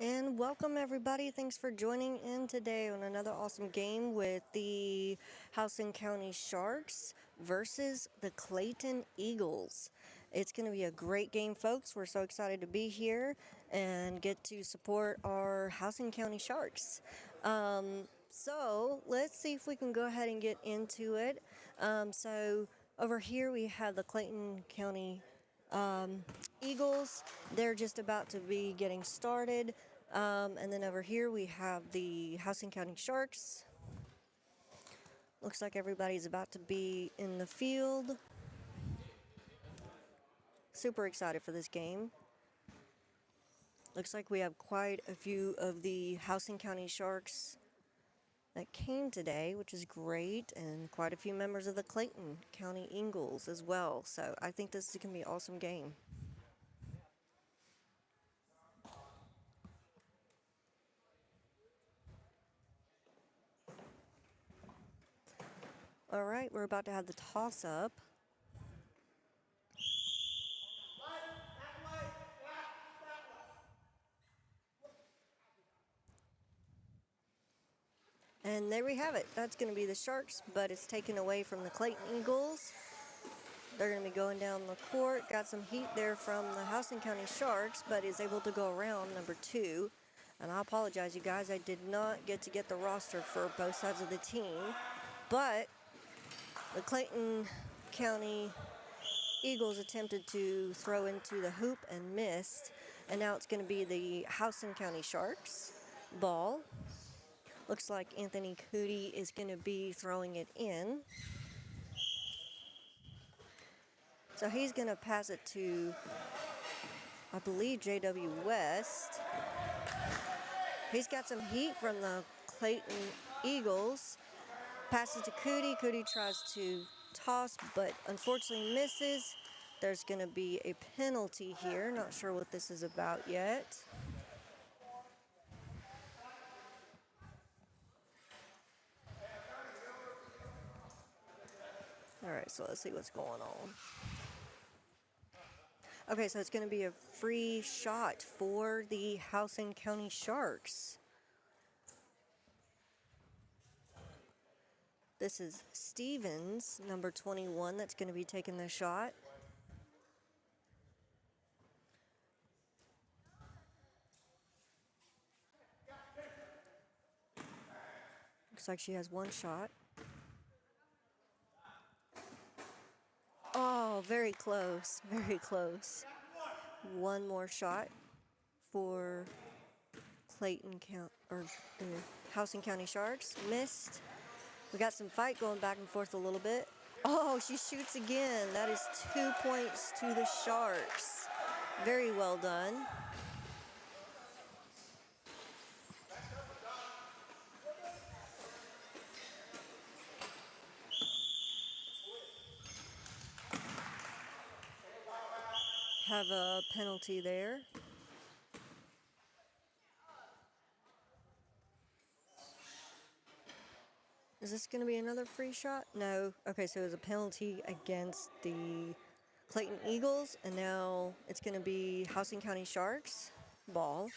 And welcome everybody. Thanks for joining in today on another awesome game with the House and County Sharks versus the Clayton Eagles. It's going to be a great game, folks. We're so excited to be here and get to support our House and County Sharks. So let's see if we can go ahead and get into it. So over here we have the Clayton County Eagles. They're just about to be getting started. And then over here we have the House and County Sharks. Looks like everybody's about to be in the field. Super excited for this game. Looks like we have quite a few of the House and County Sharks that came today, which is great, and quite a few members of the Clayton County Eagles as well. So I think this is going to be an awesome game. All right, we're about to have the toss-up. And there we have it. That's going to be the Sharks, but it's taken away from the Clayton Eagles. They're going to be going down the court. Got some heat there from the House and County Sharks, but is able to go around number 2. And I apologize, you guys. I did not get to get the roster for both sides of the team. But the Clayton County Eagles attempted to throw into the hoop and missed. And now it's going to be the House and County Sharks ball. Looks like Anthony Cootie is going to be throwing it in. So he's going to pass it to, I believe, J.W. West. He's got some heat from the Clayton Eagles. Passes to Cootie. Cootie tries to toss, but unfortunately misses. There's going to be a penalty here. Not sure what this is about yet. All right, so let's see what's going on. Okay, so it's going to be a free shot for the House and County Sharks. This is Stevens, number 21, that's going to be taking the shot. Looks like she has one shot. Oh, very close, very close. One more shot for Clayton County, or the House and County Sharks. Missed. We got some fight going back and forth a little bit. Oh, she shoots again. That is 2 points to the Sharks. Very well done. Have a penalty there. Is this going to be another free shot? No. Okay, so it was a penalty against the Clayton Eagles, and now it's going to be House and County Sharks ball.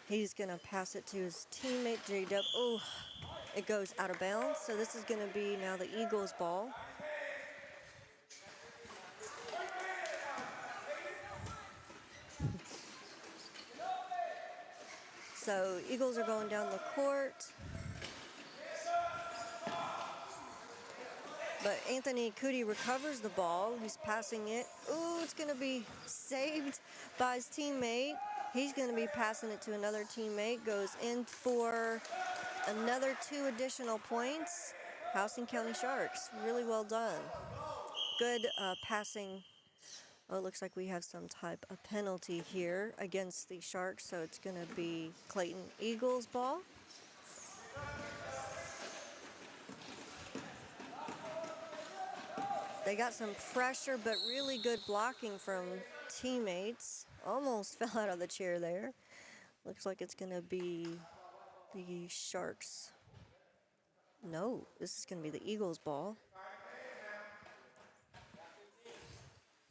He's going to pass it to his teammate, J.W. Oh, it goes out of bounds. So this is going to be now the Eagles ball. So Eagles are going down the court. But Anthony Cootie recovers the ball. He's passing it. Ooh, it's going to be saved by his teammate. He's going to be passing it to another teammate. Goes in for another 2 additional points. House and County Sharks. Really well done. Good passing. Oh, it looks like we have some type of penalty here against the Sharks. So it's going to be Clayton Eagles ball. They got some pressure, but really good blocking from teammates. Almost fell out of the chair there. Looks like it's going to be the Sharks. No, this is going to be the Eagles ball.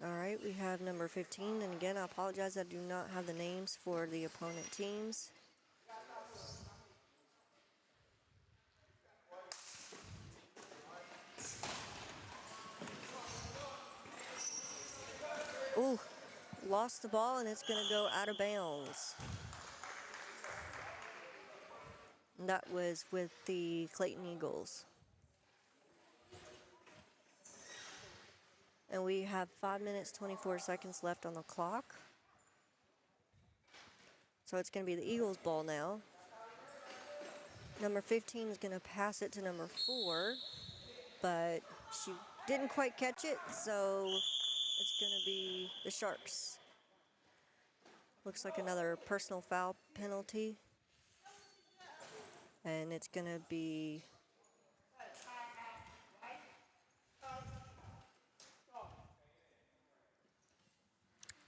All right, we have number 15, and again, I apologize, I do not have the names for the opponent teams. Ooh, lost the ball, and it's going to go out of bounds. And that was with the Clayton Eagles. And we have 5 minutes, 24 seconds left on the clock. So it's going to be the Eagles' ball now. Number 15 is going to pass it to number 4, but she didn't quite catch it, so it's going to be the Sharks. Looks like another personal foul penalty. And it's going to be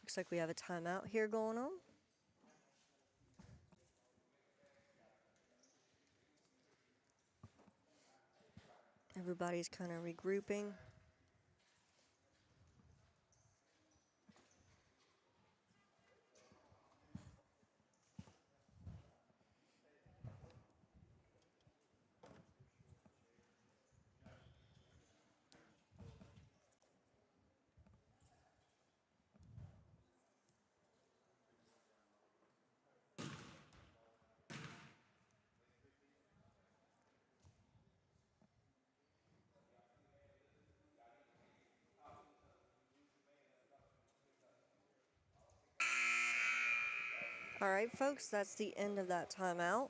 looks like we have a timeout here going on. Everybody's kind of regrouping. All right, folks, that's the end of that timeout.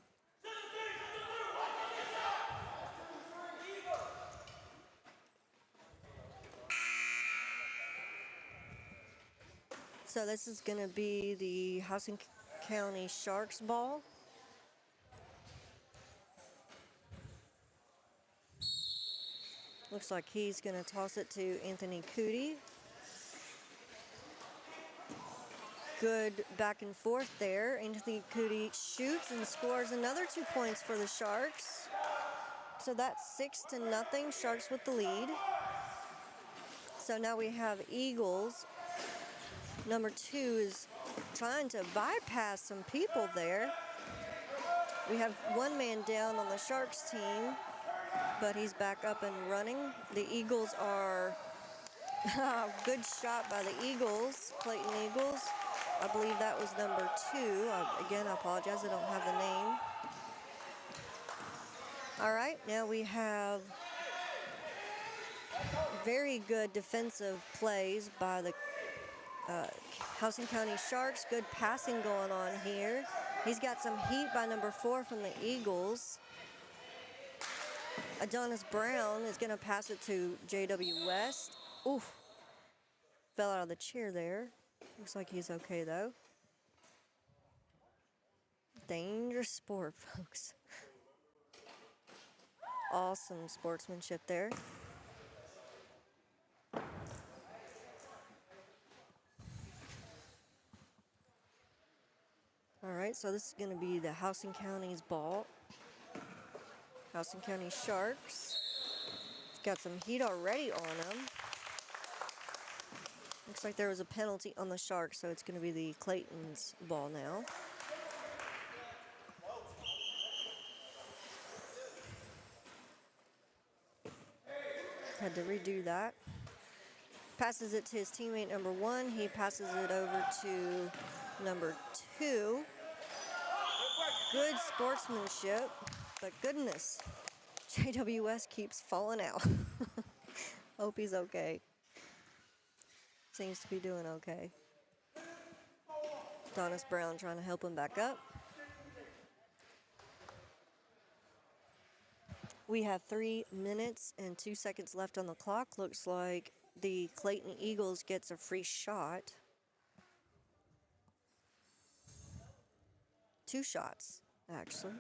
So this is going to be the Housing County Sharks ball. Looks like he's going to toss it to Anthony Cootie. Good back and forth there. Anthony Cootie shoots and scores another 2 points for the Sharks. So that's 6-0, Sharks with the lead. So now we have Eagles. Number 2 is trying to bypass some people there. We have one man down on the Sharks team, but he's back up and running. The Eagles are good shot by the Eagles, Clayton Eagles. I believe that was number 2. Again, I apologize, I don't have the name. All right, now we have very good defensive plays by the Housing County Sharks. Good passing going on here. He's got some heat by number 4 from the Eagles. Adonis Brown is going to pass it to J.W. West. Oof. Fell out of the chair there. Looks like he's okay, though. Dangerous sport, folks. Awesome sportsmanship there. All right, so this is going to be the Housing County's ball. Housing County Sharks. It's got some heat already on them. Looks like there was a penalty on the Sharks, so it's going to be the Clayton's ball now. Had to redo that. Passes it to his teammate number 1. He passes it over to number 2. Good sportsmanship, but goodness, JWS keeps falling out. Hope he's okay. Seems to be doing okay. Adonis Brown trying to help him back up. We have 3 minutes and 2 seconds left on the clock. Looks like the Clayton Eagles gets a free shot. 2 shots, actually.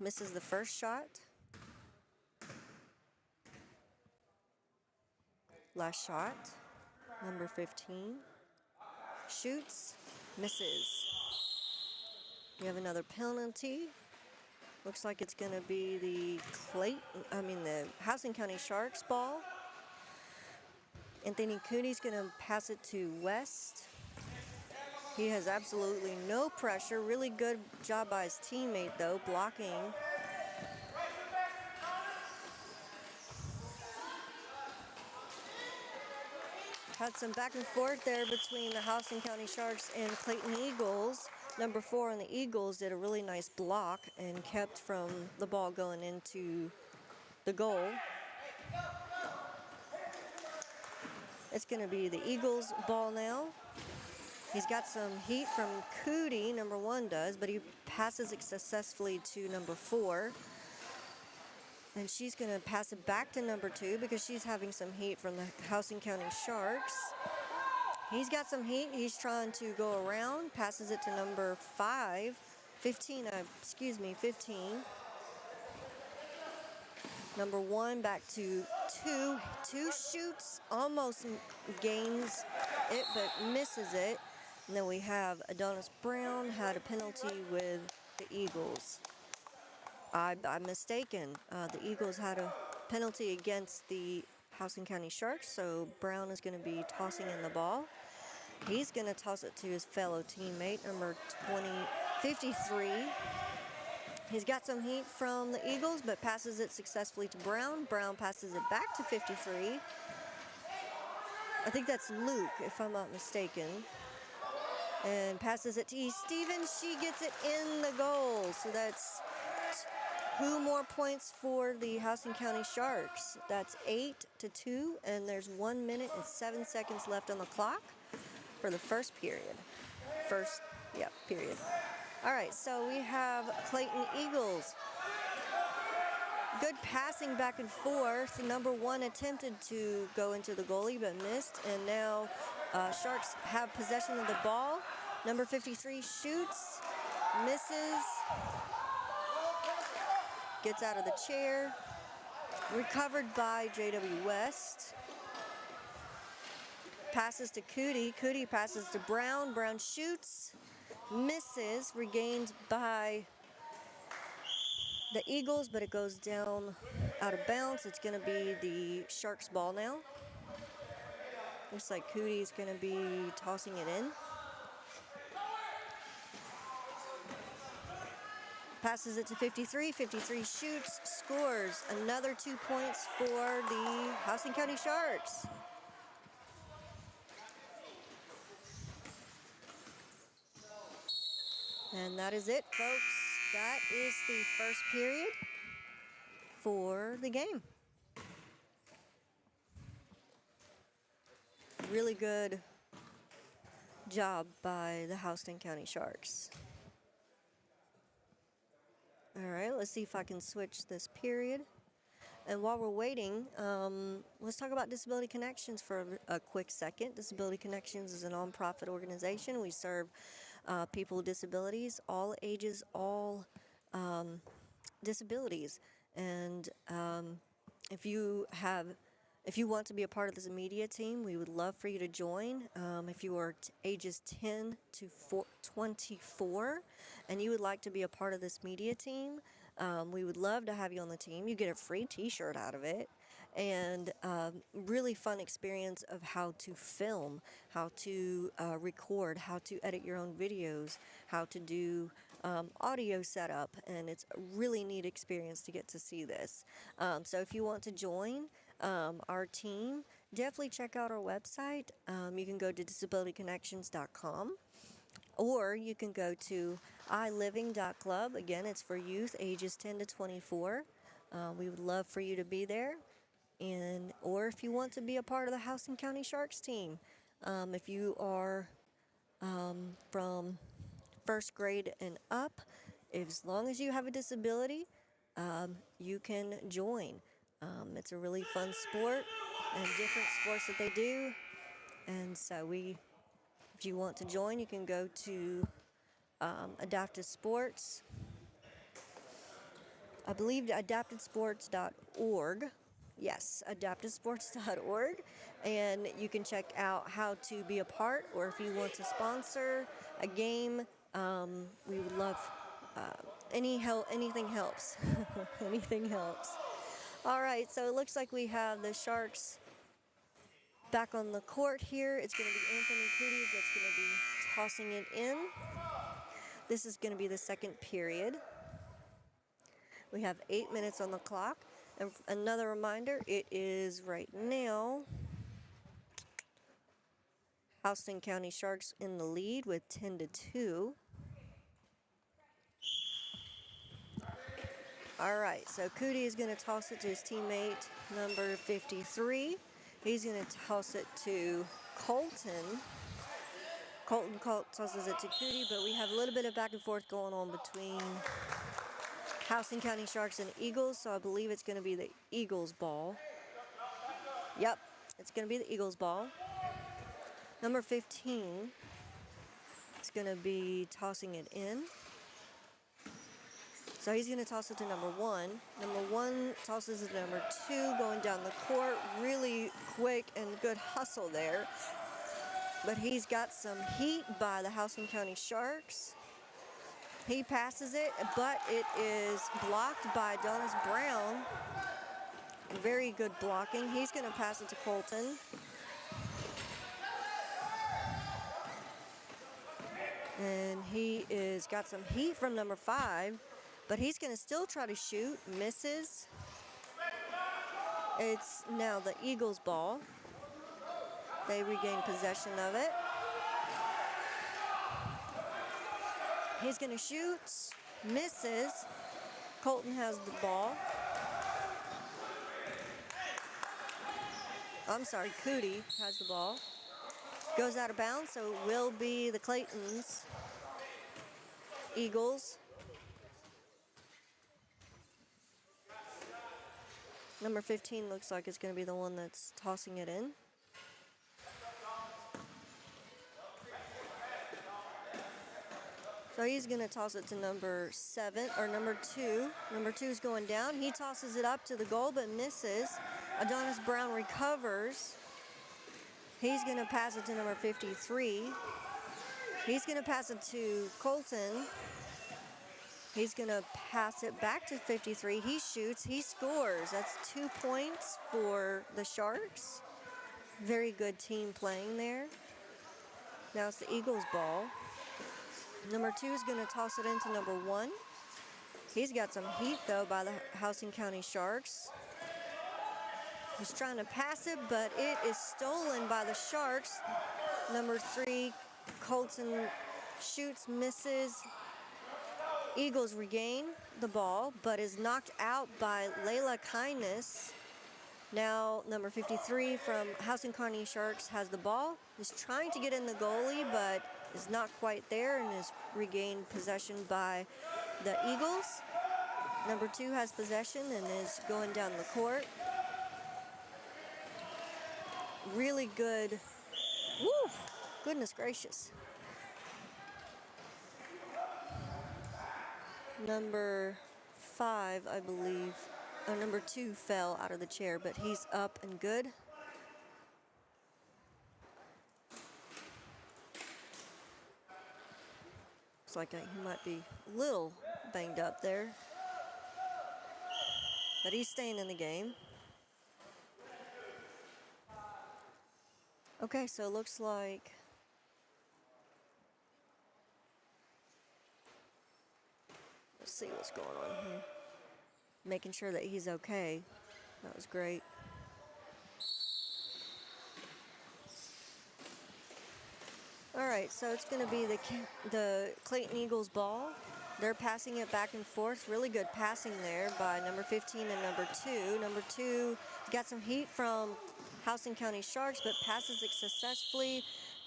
Misses the first shot. Last shot, number 15. Shoots, misses. We have another penalty. Looks like it's going to be the Housing County Sharks ball. Anthony Cooney's going to pass it to West. He has absolutely no pressure. Really good job by his teammate, though, blocking. Had some back and forth there between the Houston County Sharks and Clayton Eagles. Number 4 on the Eagles did a really nice block and kept from the ball going into the goal. It's going to be the Eagles' ball now. He's got some heat from Cootie, number 1 does, but he passes it successfully to number 4. And she's going to pass it back to number 2 because she's having some heat from the Houston County Sharks. He's got some heat. He's trying to go around, passes it to number 15. Number 1 back to 2. 2 shoots, almost gains it, but misses it. And then we have Adonis Brown had a penalty with the Eagles. I'm mistaken. The Eagles had a penalty against the Houston County Sharks, so Brown is going to be tossing in the ball. He's going to toss it to his fellow teammate, number 53. He's got some heat from the Eagles, but passes it successfully to Brown. Brown passes it back to 53. I think that's Luke, if I'm not mistaken. And passes it to E. Stevens. She gets it in the goal. So that's 2 more points for the Houston County Sharks. That's 8-2, and there's 1 minute and 7 seconds left on the clock for the first period. Period. All right, so we have Clayton Eagles. Good passing back and forth. Number 1 attempted to go into the goalie but missed, and now Sharks have possession of the ball. Number 53 shoots, misses, gets out of the chair. Recovered by J.W. West. Passes to Cootie. Cootie passes to Brown. Brown shoots, misses, regained by the Eagles, but it goes down out of bounds. It's going to be the Sharks' ball now. Looks like Cootie's going to be tossing it in. Passes it to 53. 53 shoots, scores. Another 2 points for the Houston County Sharks. And that is it, folks. That is the first period for the game. Really good job by the Houston County Sharks. All right, let's see if I can switch this period. And while we're waiting, let's talk about Disability Connections for a quick second. Disability Connections is a nonprofit organization. We serve people with disabilities, all ages, all disabilities. And if you want to be a part of this media team, we would love for you to join. If you are ages 10 to 24 and you would like to be a part of this media team, we would love to have you on the team. You get a free t-shirt out of it, and really fun experience of how to film, how to record, how to edit your own videos, how to do audio setup, and it's a really neat experience to get to see this. So if you want to join our team, definitely check out our website. You can go to disabilityconnections.com, or you can go to iliving.club. Again, it's for youth ages 10 to 24. We would love for you to be there. Or if you want to be a part of the Houston County Sharks team, if you are from first grade and up, as long as you have a disability, you can join. It's a really fun sport and different sports that they do. And so if you want to join, you can go to Adaptive Sports. I believe adaptivesports.org. Yes, adaptivesports.org. And you can check out how to be a part, or if you want to sponsor a game, we would love any help. Anything helps. Anything helps. All right, so it looks like we have the Sharks Back on the court here, it's going to be Anthony Cootie that's going to be tossing it in. This is going to be the second period. We have 8 minutes on the clock. And another reminder, it is right now Houston County Sharks in the lead with 10-2. All right, so Cootie is going to toss it to his teammate, number 53. He's going to toss it to Colton. Colton tosses it to Cootie, but we have a little bit of back and forth going on between Houston County Sharks and Eagles, so I believe it's going to be the Eagles ball. Yep, it's going to be the Eagles ball. Number 15 is going to be tossing it in. So he's going to toss it to number 1. Number 1 tosses it to number 2, going down the court. Really quick and good hustle there. But he's got some heat by the Houston County Sharks. He passes it, but it is blocked by Adonis Brown. Very good blocking. He's going to pass it to Colton. And he is got some heat from number 5, but he's going to still try to shoot. Misses. It's now the Eagles' ball. They regain possession of it. He's going to shoot. Misses. Colton has the ball. I'm sorry, Cootie has the ball. Goes out of bounds, so it will be the Clayton's Eagles. Number 15 looks like it's going to be the one that's tossing it in. So he's going to toss it to number 7, or number 2. Number 2 is going down. He tosses it up to the goal, but misses. Adonis Brown recovers. He's going to pass it to number 53. He's going to pass it to Colton. He's going to pass it back to 53. He shoots. He scores. That's 2 points for the Sharks. Very good team playing there. Now it's the Eagles' ball. Number 2 is going to toss it into number 1. He's got some heat, though, by the Houston County Sharks. He's trying to pass it, but it is stolen by the Sharks. Number 3, Colton shoots, misses. Eagles regain the ball, but is knocked out by Layla Kindness. Now, number 53 from Houston County Sharks has the ball. Is trying to get in the goalie, but is not quite there and is regained possession by the Eagles. Number 2 has possession and is going down the court. Really good. Woo! Goodness gracious. Number 5, I believe, number 2 fell out of the chair, but he's up and good. Looks like he might be a little banged up there, but he's staying in the game. Okay, so it looks like let's see what's going on here. Making sure that he's okay. That was great. All right, so it's going to be the Clayton Eagles ball. They're passing it back and forth. Really good passing there by number 15 and number 2. Number 2 got some heat from Houston County Sharks, but passes it successfully.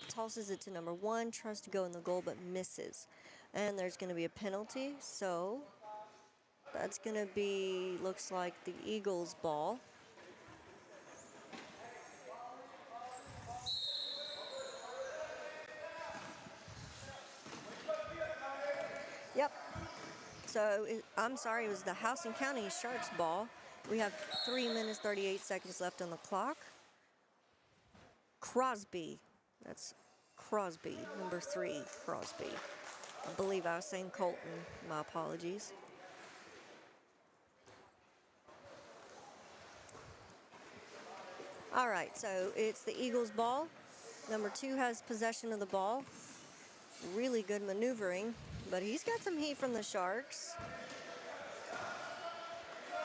Tosses it to number 1. Tries to go in the goal, but misses. And there's going to be a penalty, so that's going to be, looks like the Eagles ball. Yep. So, I'm sorry, it was the Houston County Sharks ball. We have 3 minutes, 38 seconds left on the clock. Crosby. That's Crosby, number 3, Crosby. I believe I was saying Colton. My apologies. All right, so it's the Eagles' ball. Number 2 has possession of the ball. Really good maneuvering, but he's got some heat from the Sharks.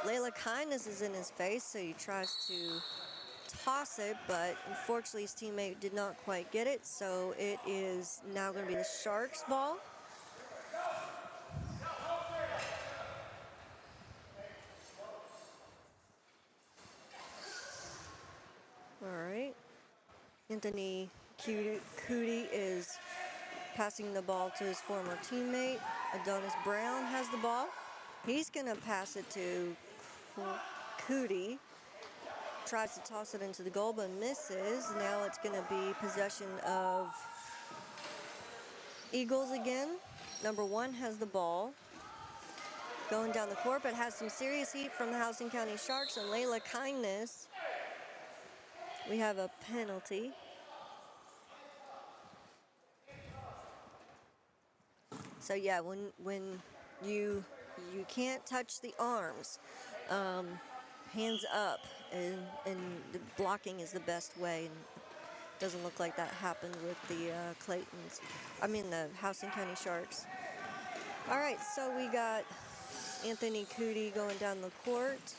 Layla Kindness is in his face, so he tries to toss it, but unfortunately his teammate did not quite get it, so it is now going to be the Sharks' ball. All right. Anthony Cootie is passing the ball to his former teammate. Adonis Brown has the ball. He's going to pass it to Cootie. Tries to toss it into the goal, but misses. Now it's going to be possession of Eagles again. Number 1 has the ball. Going down the court, but has some serious heat from the Houston County Sharks and Layla Kindness. We have a penalty. So yeah, when you can't touch the arms, hands up, and the blocking is the best way. And it doesn't look like that happened with the the Houston County Sharks. All right, so we got Anthony Cootie going down the court.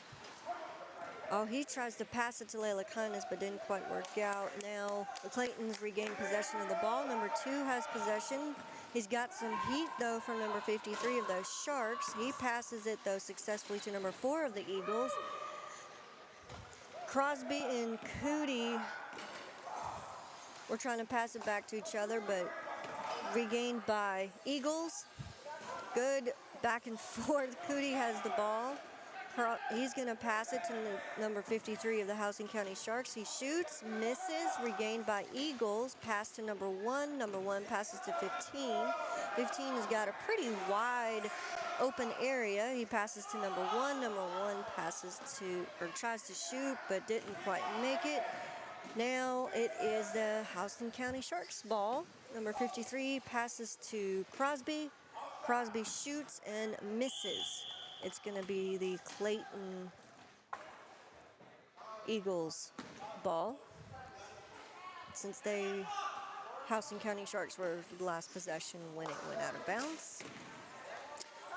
Oh, he tries to pass it to Layla Kindness, but didn't quite work out. Now the Claytons regain possession of the ball. Number 2 has possession. He's got some heat, though, from number 53 of those Sharks. He passes it, though, successfully to number 4 of the Eagles. Crosby and Cootie were trying to pass it back to each other, but regained by Eagles. Good back and forth. Cootie has the ball. He's going to pass it to number 53 of the Houston County Sharks. He shoots, misses, regained by Eagles. Pass to number 1. Number 1 passes to 15. 15 has got a pretty wide open area. He passes to number 1. Number 1 tries to shoot, but didn't quite make it. Now it is the Houston County Sharks ball. Number 53 passes to Crosby. Crosby shoots and misses. It's going to be the Clayton Eagles ball. Since Houston County Sharks were the last possession when it went out of bounds.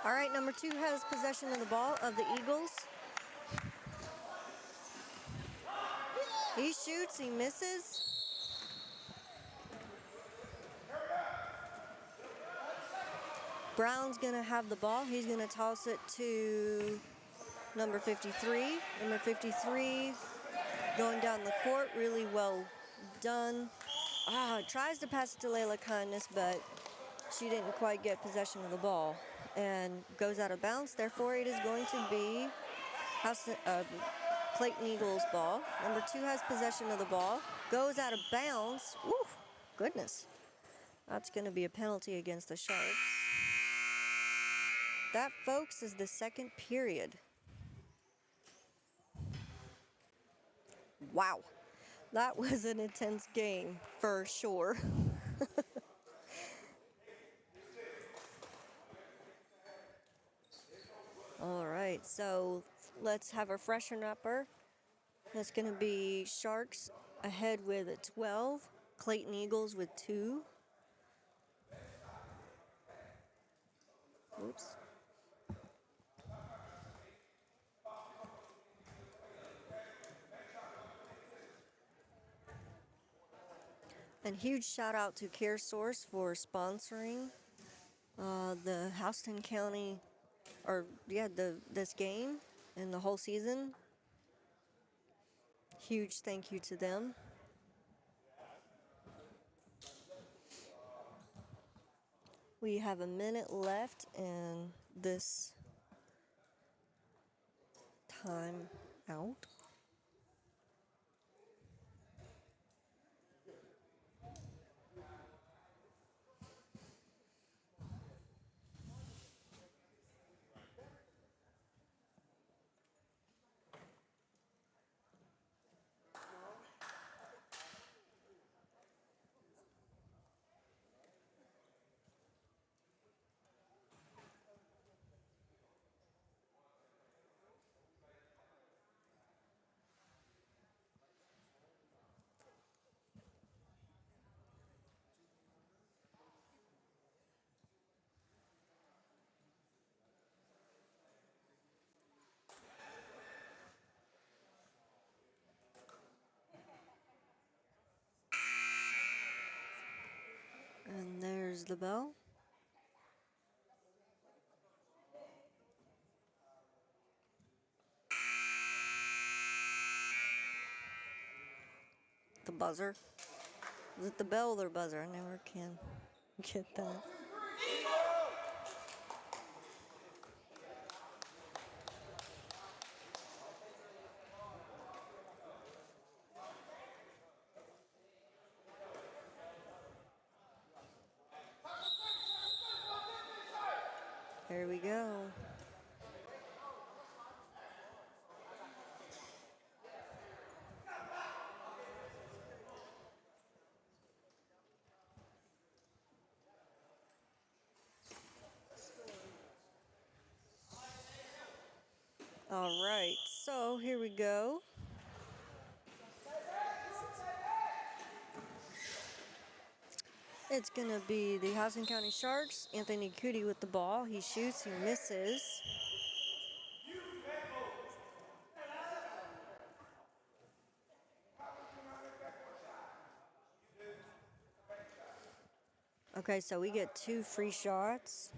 All right, number 2 has possession of the ball of the Eagles. He shoots, he misses. Brown's going to have the ball. He's going to toss it to number 53. Number 53 going down the court, really well done. Tries to pass it to Layla Kindness, but she didn't quite get possession of the ball and goes out of bounds. Therefore, it is going to be Clayton Eagles ball. Number 2 has possession of the ball, goes out of bounds. Ooh, goodness. That's going to be a penalty against the Sharks. That, folks, is the second period. Wow. That was an intense game, for sure. All right, so let's have a freshen-upper. That's going to be Sharks ahead with a 12. Clayton Eagles with 2. Oops. And huge shout out to CareSource for sponsoring the Houston County, this game and the whole season. Huge thank you to them. We have a minute left in this time out. the bell. The buzzer. Is it the bell or buzzer? I never can get that. Here we go. All right, so here we go. It's going to be the Housing County Sharks. Anthony Cootie with the ball. He shoots, he misses. Okay, so we get 2 free shots.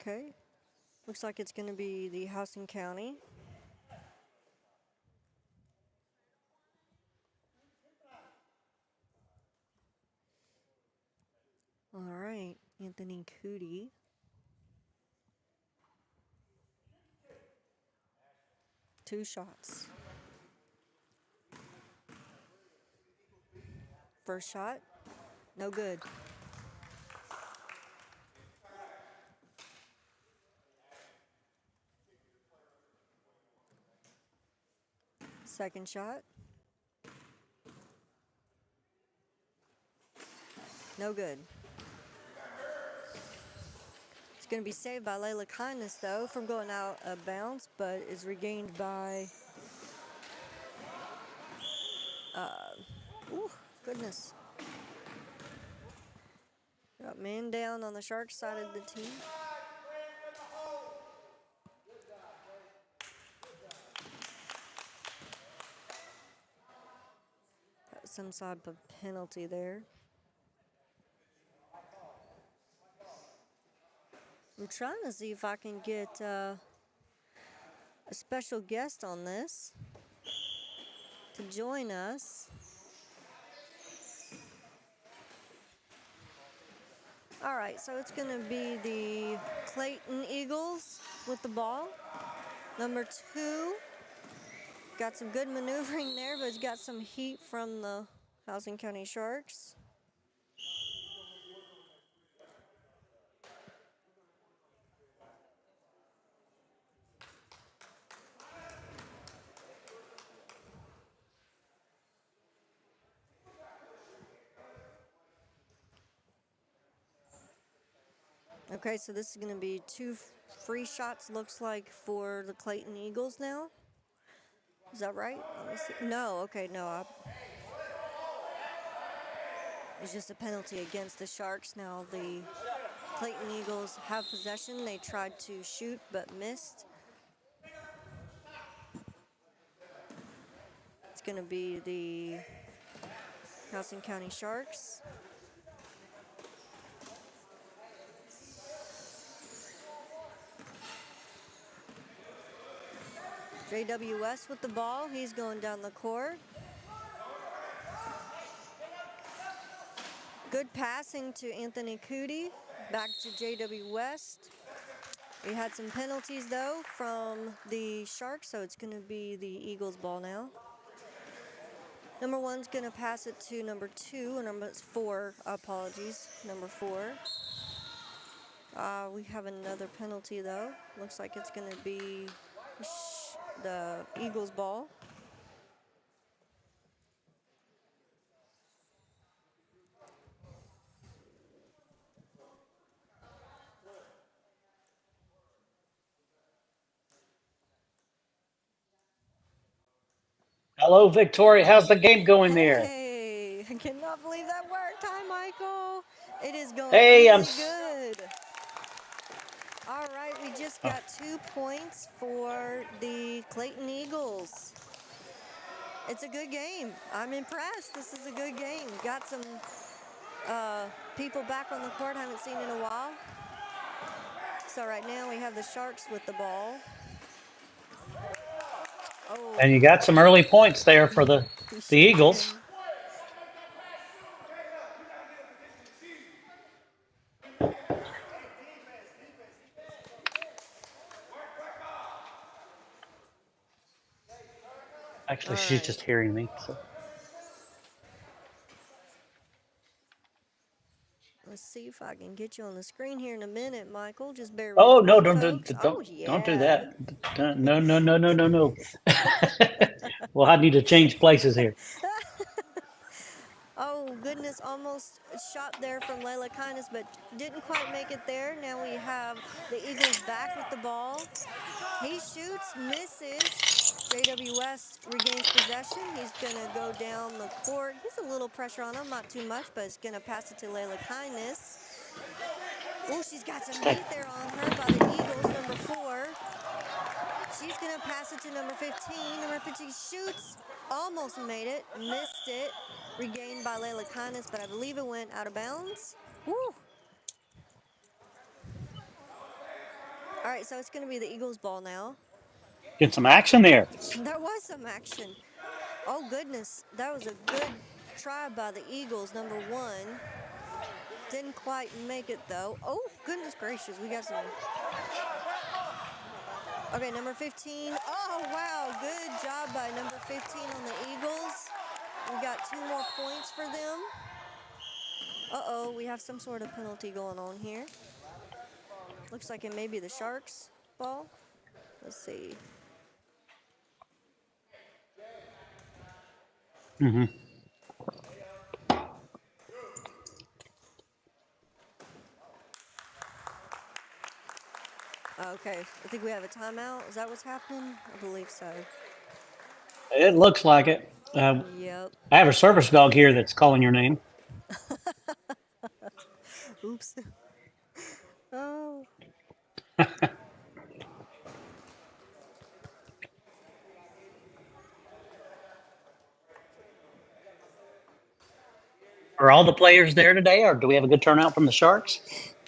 Okay, looks like it's going to be the Housing County. All right, Anthony Cootie. Two shots. First shot, no good. Second shot, no good. It's going to be saved by Layla Kindness, though, from going out of bounds, but is regained by... goodness. Got man down on the Sharks side of the team. Got some sort of penalty there. I'm trying to see if I can get a special guest on this to join us. All right, so it's going to be the Clayton Eagles with the ball. Number 2. Got some good maneuvering there, but he's got some heat from the Housing County Sharks. Okay, so this is going to be 2 free shots, looks like, for the Clayton Eagles now. Is that right? Let me see. No, okay, no. It's just a penalty against the Sharks. Now the Clayton Eagles have possession. They tried to shoot but missed. It's going to be the Housing County Sharks. JWS with the ball. He's going down the court. Good passing to Anthony Cootie. Back to JW West. We had some penalties, though, from the Sharks, so it's going to be the Eagles' ball now. Number 1's going to pass it to number 2, or number 4, apologies, number 4. We have another penalty, though. Looks like it's going to be the Eagles' ball. Hello, Victoria. How's the game going there? Hey, I cannot believe that worked. Hi, Michael. It is going Hey, really good. All right, we we just got 2 points for the Clayton Eagles. It's a good game. I'm impressed. This is a good game. Got some people back on the court I haven't seen in a while. So right now we have the Sharks with the ball. Oh, And you got some early points there for the sure Eagles. did. Actually, All she's right. just hearing me. So. Let's see if I can get you on the screen here in a minute, Michael. Just bear Oh with no! me, Don't folks. Oh, don't do yeah. that. No no no no no no. Well, I need to change places here. Oh, goodness, almost shot there from Layla Kindness, but didn't quite make it there. Now we have the Eagles back with the ball. He shoots, misses. JW West regains possession. He's going to go down the court. He's a little pressure on him, not too much, but he's going to pass it to Layla Kindness. Oh, she's got some heat there on her by the Eagles, number 4. She's going to pass it to number 15. Number 15 shoots, almost made it, missed it. Regained by Layla Kindness, but I believe it went out of bounds. Woo. All right, so it's going to be the Eagles' ball now. Get some action there. There was some action. Oh, goodness. That was a good try by the Eagles, number 1. Didn't quite make it, though. Oh, goodness gracious. We got some. Okay, number 15. Oh, wow. Good job by number 15 on the Eagles. We got 2 more points for them. Uh-oh, we have some sort of penalty going on here. Looks like it may be the Sharks' ball. Let's see. Mm-hmm. Okay, I think we have a timeout. Is that what's happening? I believe so. It looks like it. Yep. I have a service dog here that's calling your name. Oops. Oh. Are all the players there today, or do we have a good turnout from the Sharks?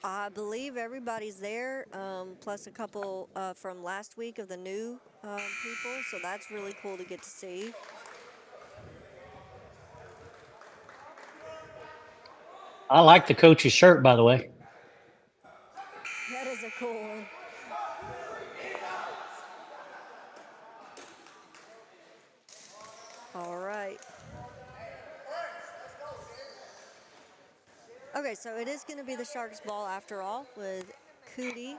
I believe everybody's there, plus a couple from last week of the new people, so that's really cool to get to see. I like the coach's shirt, by the way. That is a cool one. All right. Okay, so it is going to be the Sharks' ball after all with Cootie.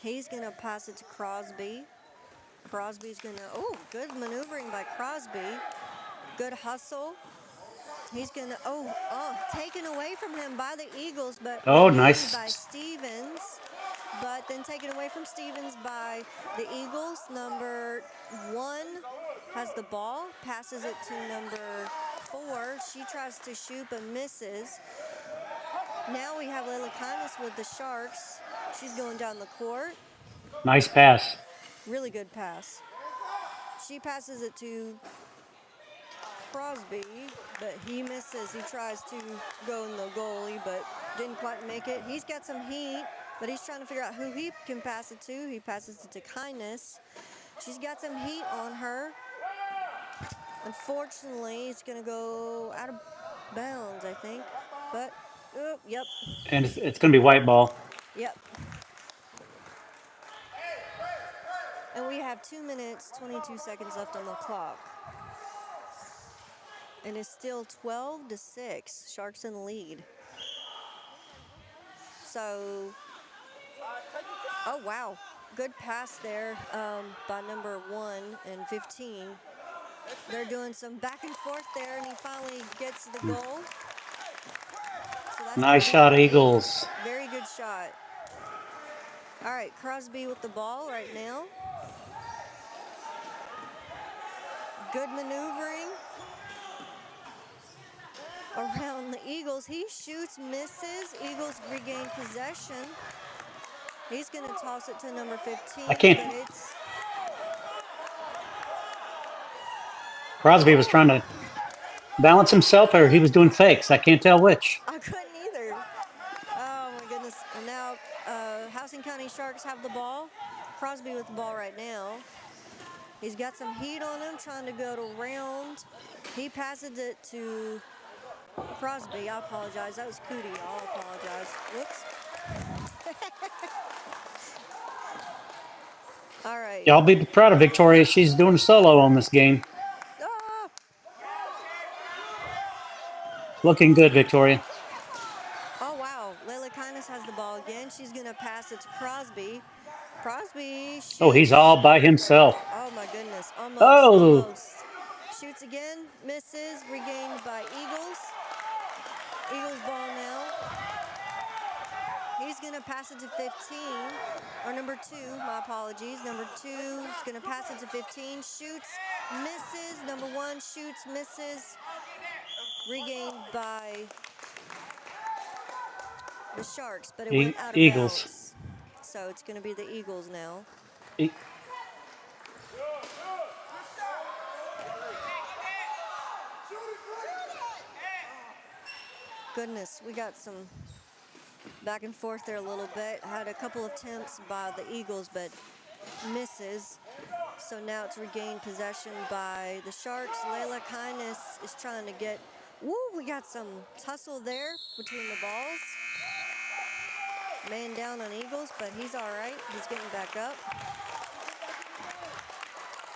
He's going to pass it to Crosby. Crosby's going to, oh, good maneuvering by Crosby. Good hustle. He's going to, taken away from him by the Eagles, but Oh, regained by nice. Stevens. But then taken away from Stevens by the Eagles. Number 1 has the ball, passes it to number 4. She tries to shoot but misses. Now we have Layla Kindness with the Sharks. She's going down the court. Nice pass. Really good pass. She passes it to Crosby, but he misses. He tries to go in the goalie, but didn't quite make it. He's got some heat, but he's trying to figure out who he can pass it to. He passes it to Kindness. She's got some heat on her. Unfortunately, it's going to go out of bounds, I think. But, yep. And it's going to be white ball. Yep. And we have 2 minutes, 22 seconds left on the clock. And it's still 12-6. Sharks in the lead. So, oh, wow. Good pass there by number 1 and 15. They're doing some back and forth there, and he finally gets the goal. So that's Nice shot, Eagles. very good shot. All right, Crosby with the ball right now. Good maneuvering. around the Eagles. He shoots, misses. Eagles regain possession. He's going to toss it to number 15, I can't. but it's... Crosby was trying to balance himself, or he was doing fakes. I can't tell which. I couldn't either. Oh, my goodness. And now Housing County Sharks have the ball. Crosby with the ball right now. He's got some heat on him, trying to go to round. He passes it to Crosby. I apologize. That was Cootie. I'll apologize. Whoops. All right. Y'all be proud of Victoria. She's doing a solo on this game. Ah! Looking good, Victoria. Oh, wow. Layla Kindness has the ball again. She's going to pass it to Crosby. Crosby shoots. Oh, he's all by himself. Oh, my goodness. Almost. Oh. Almost. Shoots again. Misses. Regained by Eagles. Eagles ball now. He's going to pass it to 15. Or number 2. My apologies. Number 2 is going to pass it to 15. Shoots. Misses. Number 1 shoots. Misses. Regained by the Sharks, but it went out of Eagles. bounds. So it's going to be the Eagles now. Goodness, we got some back and forth there a little bit. Had a couple of attempts by the Eagles, but misses. So now it's regained possession by the Sharks. Layla Kindness is trying to get... Woo, we got some tussle there between the balls. Man down on Eagles, but he's all right. He's getting back up.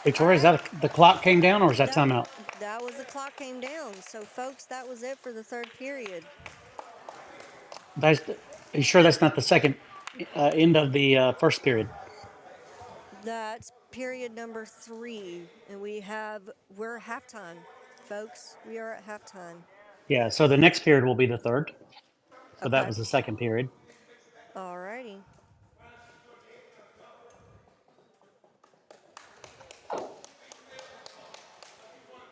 Victoria, is that the clock came down, or is that timeout? That was the clock came down. So, folks, that was it for the third period. Are you sure that's not the second end of the first period? That's period number 3, and we're at halftime, folks. We are at halftime. Yeah, so the next period will be the third. So Okay. that was the second period. All righty.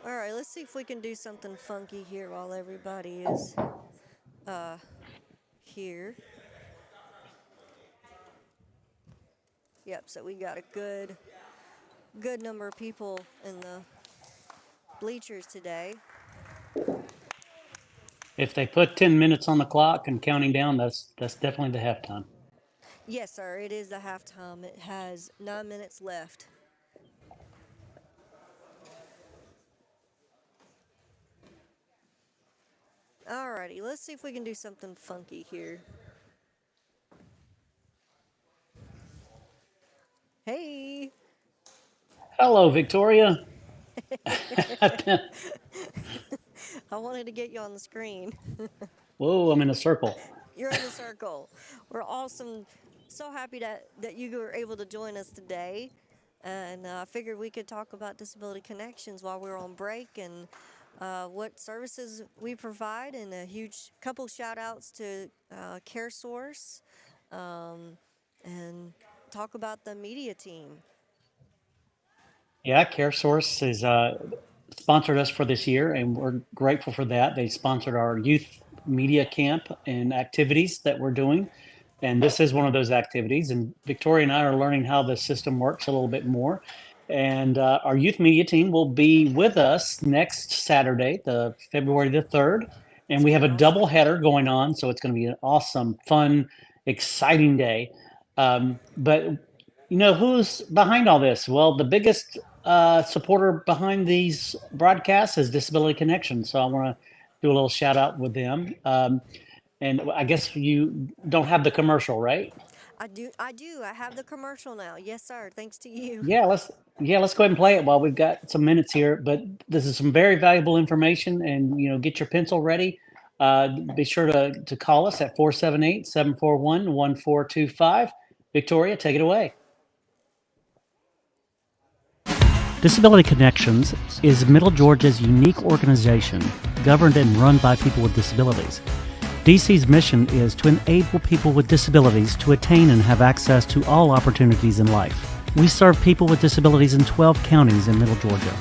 All right, let's see if we can do something funky here while everybody is here. Yep, so we got a good number of people in the bleachers today. If they put 10 minutes on the clock and counting down, that's definitely the halftime. Yes, sir, it is the halftime. It has 9 minutes left. Alrighty, let's see if we can do something funky here. Hey! Hello, Victoria. I wanted to get you on the screen. Whoa, I'm in a circle. You're in the circle. We're awesome. So happy that you were able to join us today. And I figured we could talk about Disability Connections while we're on break and what services we provide, and a huge couple shout outs to CareSource, and talk about the media team. Yeah, CareSource has sponsored us for this year, and we're grateful for that. They sponsored our youth media camp and activities that we're doing. And this is one of those activities. And Victoria and I are learning how the system works a little bit more. And our youth media team will be with us next Saturday, the February the 3rd. And we have a double header going on. So it's going to be an awesome, fun, exciting day. But you know, who's behind all this? Well, the biggest supporter behind these broadcasts is Disability Connections. So I want to do a little shout out with them. And I guess you don't have the commercial, right? I do. I have the commercial now. Yes, sir. Thanks to you. Yeah, let's go ahead and play it while we've got some minutes here. But this is some very valuable information, and get your pencil ready. Be sure to call us at 478-741-1425. Victoria, take it away. Disability Connections is Middle Georgia's unique organization governed and run by people with disabilities. DC's mission is to enable people with disabilities to attain and have access to all opportunities in life. We serve people with disabilities in 12 counties in Middle Georgia.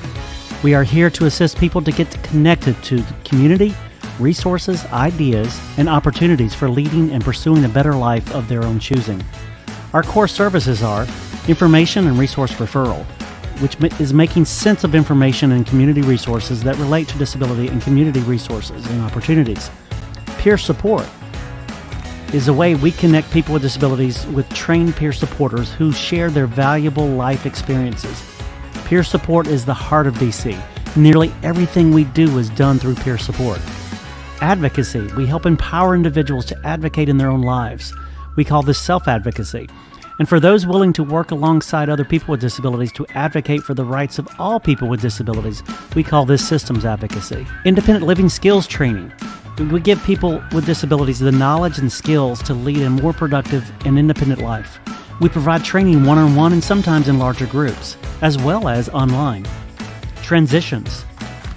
We are here to assist people to get connected to the community, resources, ideas, and opportunities for leading and pursuing a better life of their own choosing. Our core services are information and resource referral, which is making sense of information and community resources that relate to disability and community resources and opportunities. Peer support is a way we connect people with disabilities with trained peer supporters who share their valuable life experiences. Peer support is the heart of DC. Nearly everything we do is done through peer support. Advocacy. We help empower individuals to advocate in their own lives. We call this self-advocacy. And for those willing to work alongside other people with disabilities to advocate for the rights of all people with disabilities, we call this systems advocacy. Independent living skills training. We give people with disabilities the knowledge and skills to lead a more productive and independent life. We provide training one-on-one and sometimes in larger groups, as well as online. Transitions.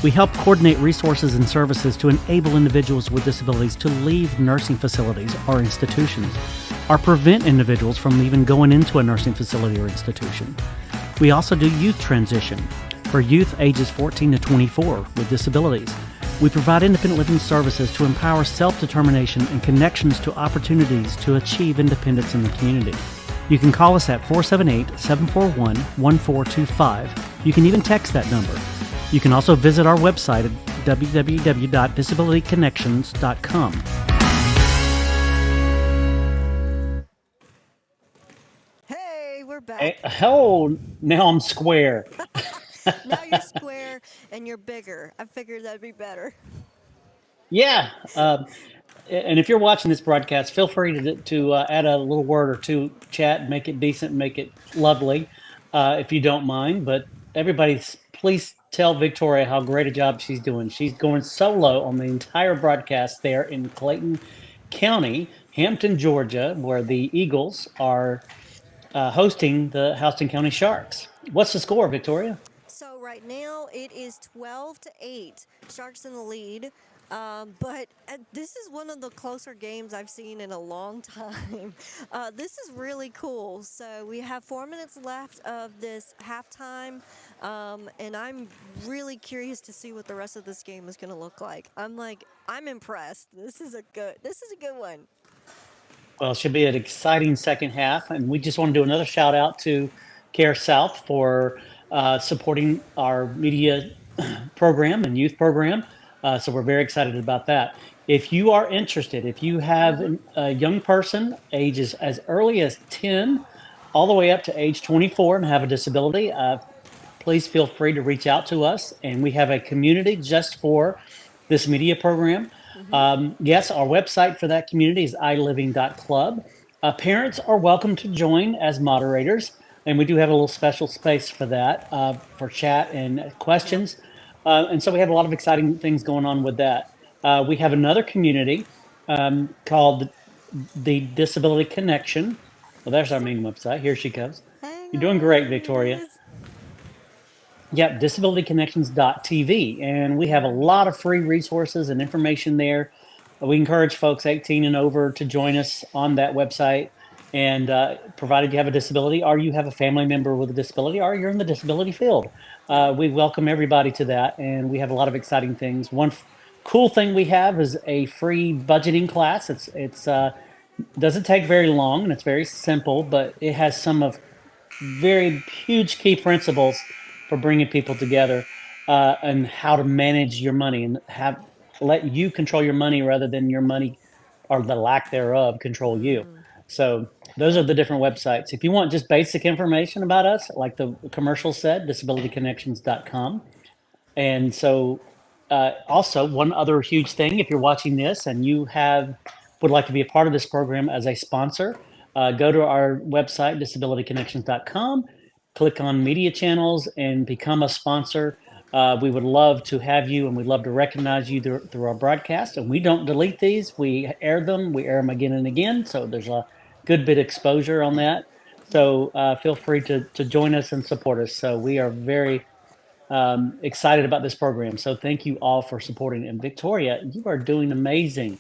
We help coordinate resources and services to enable individuals with disabilities to leave nursing facilities or institutions, or prevent individuals from even going into a nursing facility or institution. We also do youth transition for youth ages 14 to 24 with disabilities. We provide independent living services to empower self-determination and connections to opportunities to achieve independence in the community. You can call us at 478-741-1425. You can even text that number. You can also visit our website at www.disabilityconnections.com. Hey, we're back. Oh, now I'm square. Now you're square and you're bigger. I figured that'd be better. Yeah. And if you're watching this broadcast, feel free to add a little word or two, chat, make it decent, make it lovely, if you don't mind. But everybody, please tell Victoria how great a job she's doing. She's going solo on the entire broadcast there in Clayton County, Hampton, Georgia, where the Eagles are hosting the Houston County Sharks. What's the score, Victoria? So right now it is 12-8. Sharks in the lead. But this is one of the closer games I've seen in a long time. This is really cool. So we have 4 minutes left of this halftime, and I'm really curious to see what the rest of this game is going to look like. I'm impressed. This is a good one. Well, it should be an exciting second half, and we just want to do another shout out to Care South for supporting our media program and youth program. So we're very excited about that. If you are interested, if you have a young person ages as early as 10 all the way up to age 24 and have a disability, please feel free to reach out to us. And we have a community just for this media program. Yes, our website for that community is iliving.club. Parents are welcome to join as moderators, and we do have a little special space for that, for chat and Yep. questions. And so we have a lot of exciting things going on with that. We have another community called the Disability Connection. Well, there's our main website. Here she goes. Hang You're doing on, great, here it Victoria. is. Yep, disabilityconnections.tv. And we have a lot of free resources and information there. We encourage folks 18 and over to join us on that website. And provided you have a disability or you have a family member with a disability or you're in the disability field, Yep. we welcome everybody to that. And we have a lot of exciting things. One cool thing we have is a free budgeting class. It's doesn't take very long and it's very simple, but it has some of very huge key principles for bringing people together, and how to manage your money and have let you control your money rather than your money or the lack thereof control you. So those are Yep. the different websites. If you want just basic information about us, like the commercial said, disabilityconnections.com. And so, also one other huge thing, if you're watching this and you have would like to be a part of this program as a sponsor, go to our website, disabilityconnections.com, click on media channels and become a sponsor. We would love to have you and we'd love to recognize you through our broadcast. And we don't delete these, we air them again and again. So there's a good bit of exposure on that. So feel free to join us and support us. So we are very excited about this program. So thank you all for supporting. And Victoria, you are doing amazing.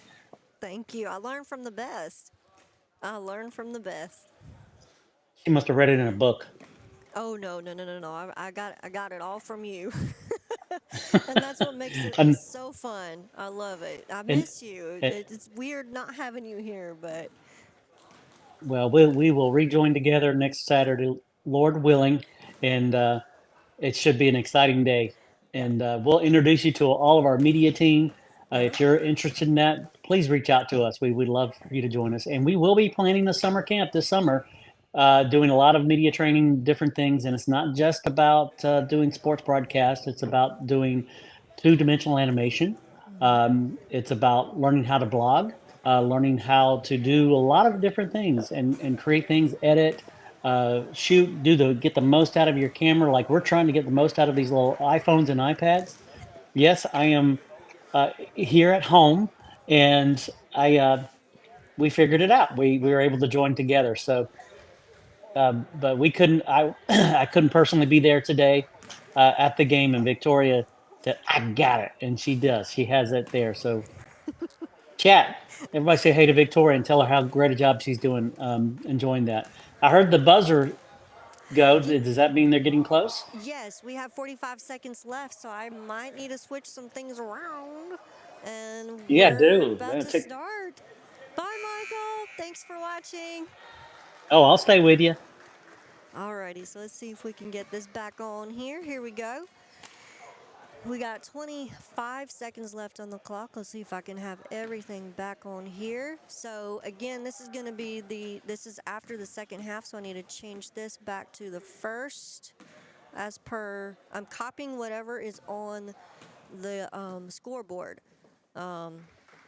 Thank you. I learned from the best. I learned from the best. She must have read it in a book. Oh no, no, no, no, no! I got it all from you. And that's what makes it and so fun. I love it. I and miss you. uh, It's weird not having you here, but well, we will rejoin together next Saturday, Lord willing, and it should be an exciting day. yeah. And we'll introduce you to all of our media team. Uh-huh. If you're interested in that, please reach out to us. We'd love for you to join us. And we will be planning a summer camp this summer, doing a lot of media training, different things. And it's not just about doing sports broadcasts, it's about doing two dimensional animation. Hmm. It's about learning how to blog, learning how to do a lot of different things and create things, edit, shoot, get the most out of your camera. Like we're trying to get the most out of these little iPhones and iPads. Yes, I am here at home, and I we figured it out. We were able to join together. So, but we couldn't. I I couldn't personally be there today at the game, and Victoria said, "I got it," and she does. She has it there. So, chat. Everybody say hey to Victoria and tell her how great a job she's doing. Enjoying that. I heard the buzzer go. Does that mean they're getting close? Yes, we have 45 seconds left, so I might need to switch some things around. And Yeah, we're dude. about to start. Bye, Michael. Thanks for watching. Oh, I'll stay with you. Alrighty, so let's see if we can get this back on here. Here we go. We got 25 seconds left on the clock. Let's see if I can have everything back on here. So again, this is going to be this is after the second half, so I need to change this back to the first as per, I'm copying whatever is on the scoreboard.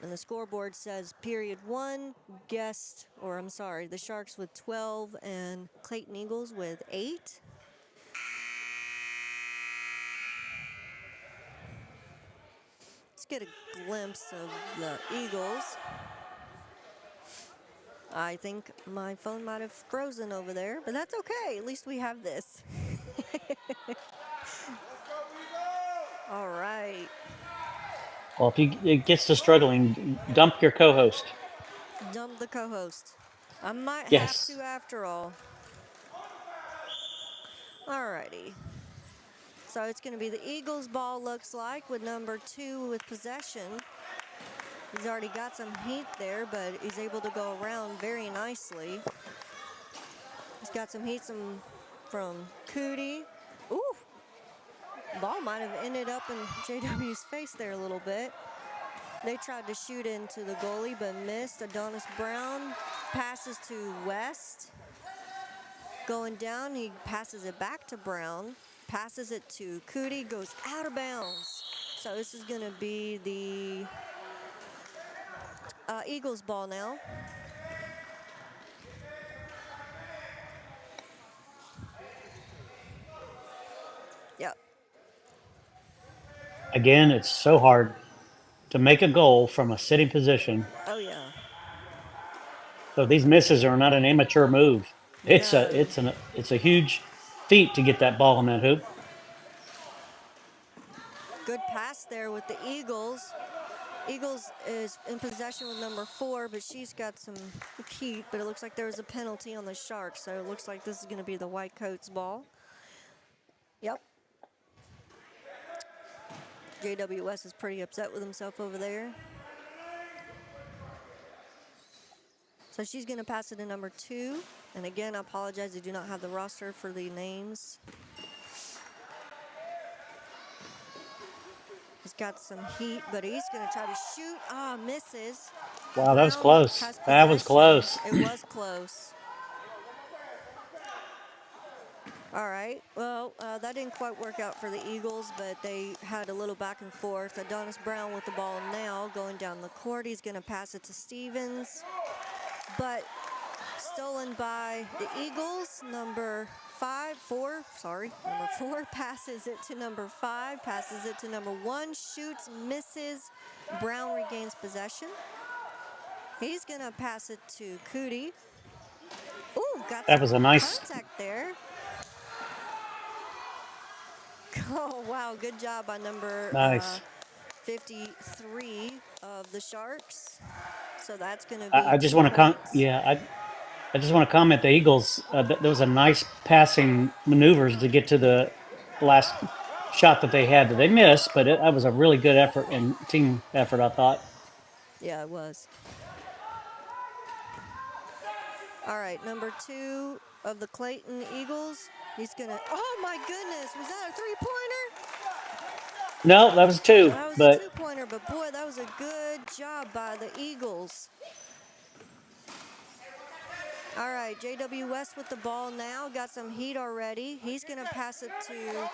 And the scoreboard says period 1, guest, or I'm sorry, the Sharks with 12 and Clayton Eagles with 8. Let's get a glimpse of the Eagles. I think my phone might have frozen over there, but that's okay. At least we have this. All right. Well, if it gets to struggling, dump your co-host. Dump the co-host. I might have Yes. to after all. Alrighty. So it's going to be the Eagles ball, looks like, with number 2 with possession. He's already got some heat there, but he's able to go around very nicely. He's got some heat from Cootie. Ooh! Ball might have ended up in JW's face there a little bit. They tried to shoot into the goalie, but missed. Adonis Brown passes to West. Going down, he passes it back to Brown. Passes it to Cootie, goes out of bounds. So this is going to be the Eagles ball now. Yep. Again, it's so hard to make a goal from a sitting position. Oh, yeah. So these misses are not an amateur move. No. It's a huge feat to get that ball in that hoop. Good pass there with the Eagles. Eagles is in possession with number 4, but she's got some heat, but it looks like there was a penalty on the Sharks, so it looks like this is going to be the White Coats ball. Yep. JWS is pretty upset with himself over there. So she's going to pass it to number 2. And again, I apologize, I do not have the roster for the names. He's got some heat, but he's going to try to shoot. Ah, misses. Wow, that was Brown close. has That was possession. close. It was close. All right, well, that didn't quite work out for the Eagles, but they had a little back and forth. Adonis Brown with the ball now, going down the court. He's going to pass it to Stevens, but stolen by the Eagles. Number 4 passes it to number 5, passes it to number 1, shoots, misses. Brown regains possession. He's going to pass it to Cootie. Ooh, got That some was a nice. contact there. Oh, wow, good job by number Nice. 53 of the Sharks. So that's going to be I just 2 want to points. yeah. I just want to comment the Eagles. There was a nice passing maneuvers to get to the last shot that they had that they missed, but that was a really good effort and team effort, I thought. Yeah, it was. All right, number 2 of the Clayton Eagles. He's going to, oh my goodness, was that a three-pointer? No, that was two, That was a but two-pointer, but boy, that was a good job by the Eagles. All right, J.W. West with the ball now. Got some heat already. He's going to pass it to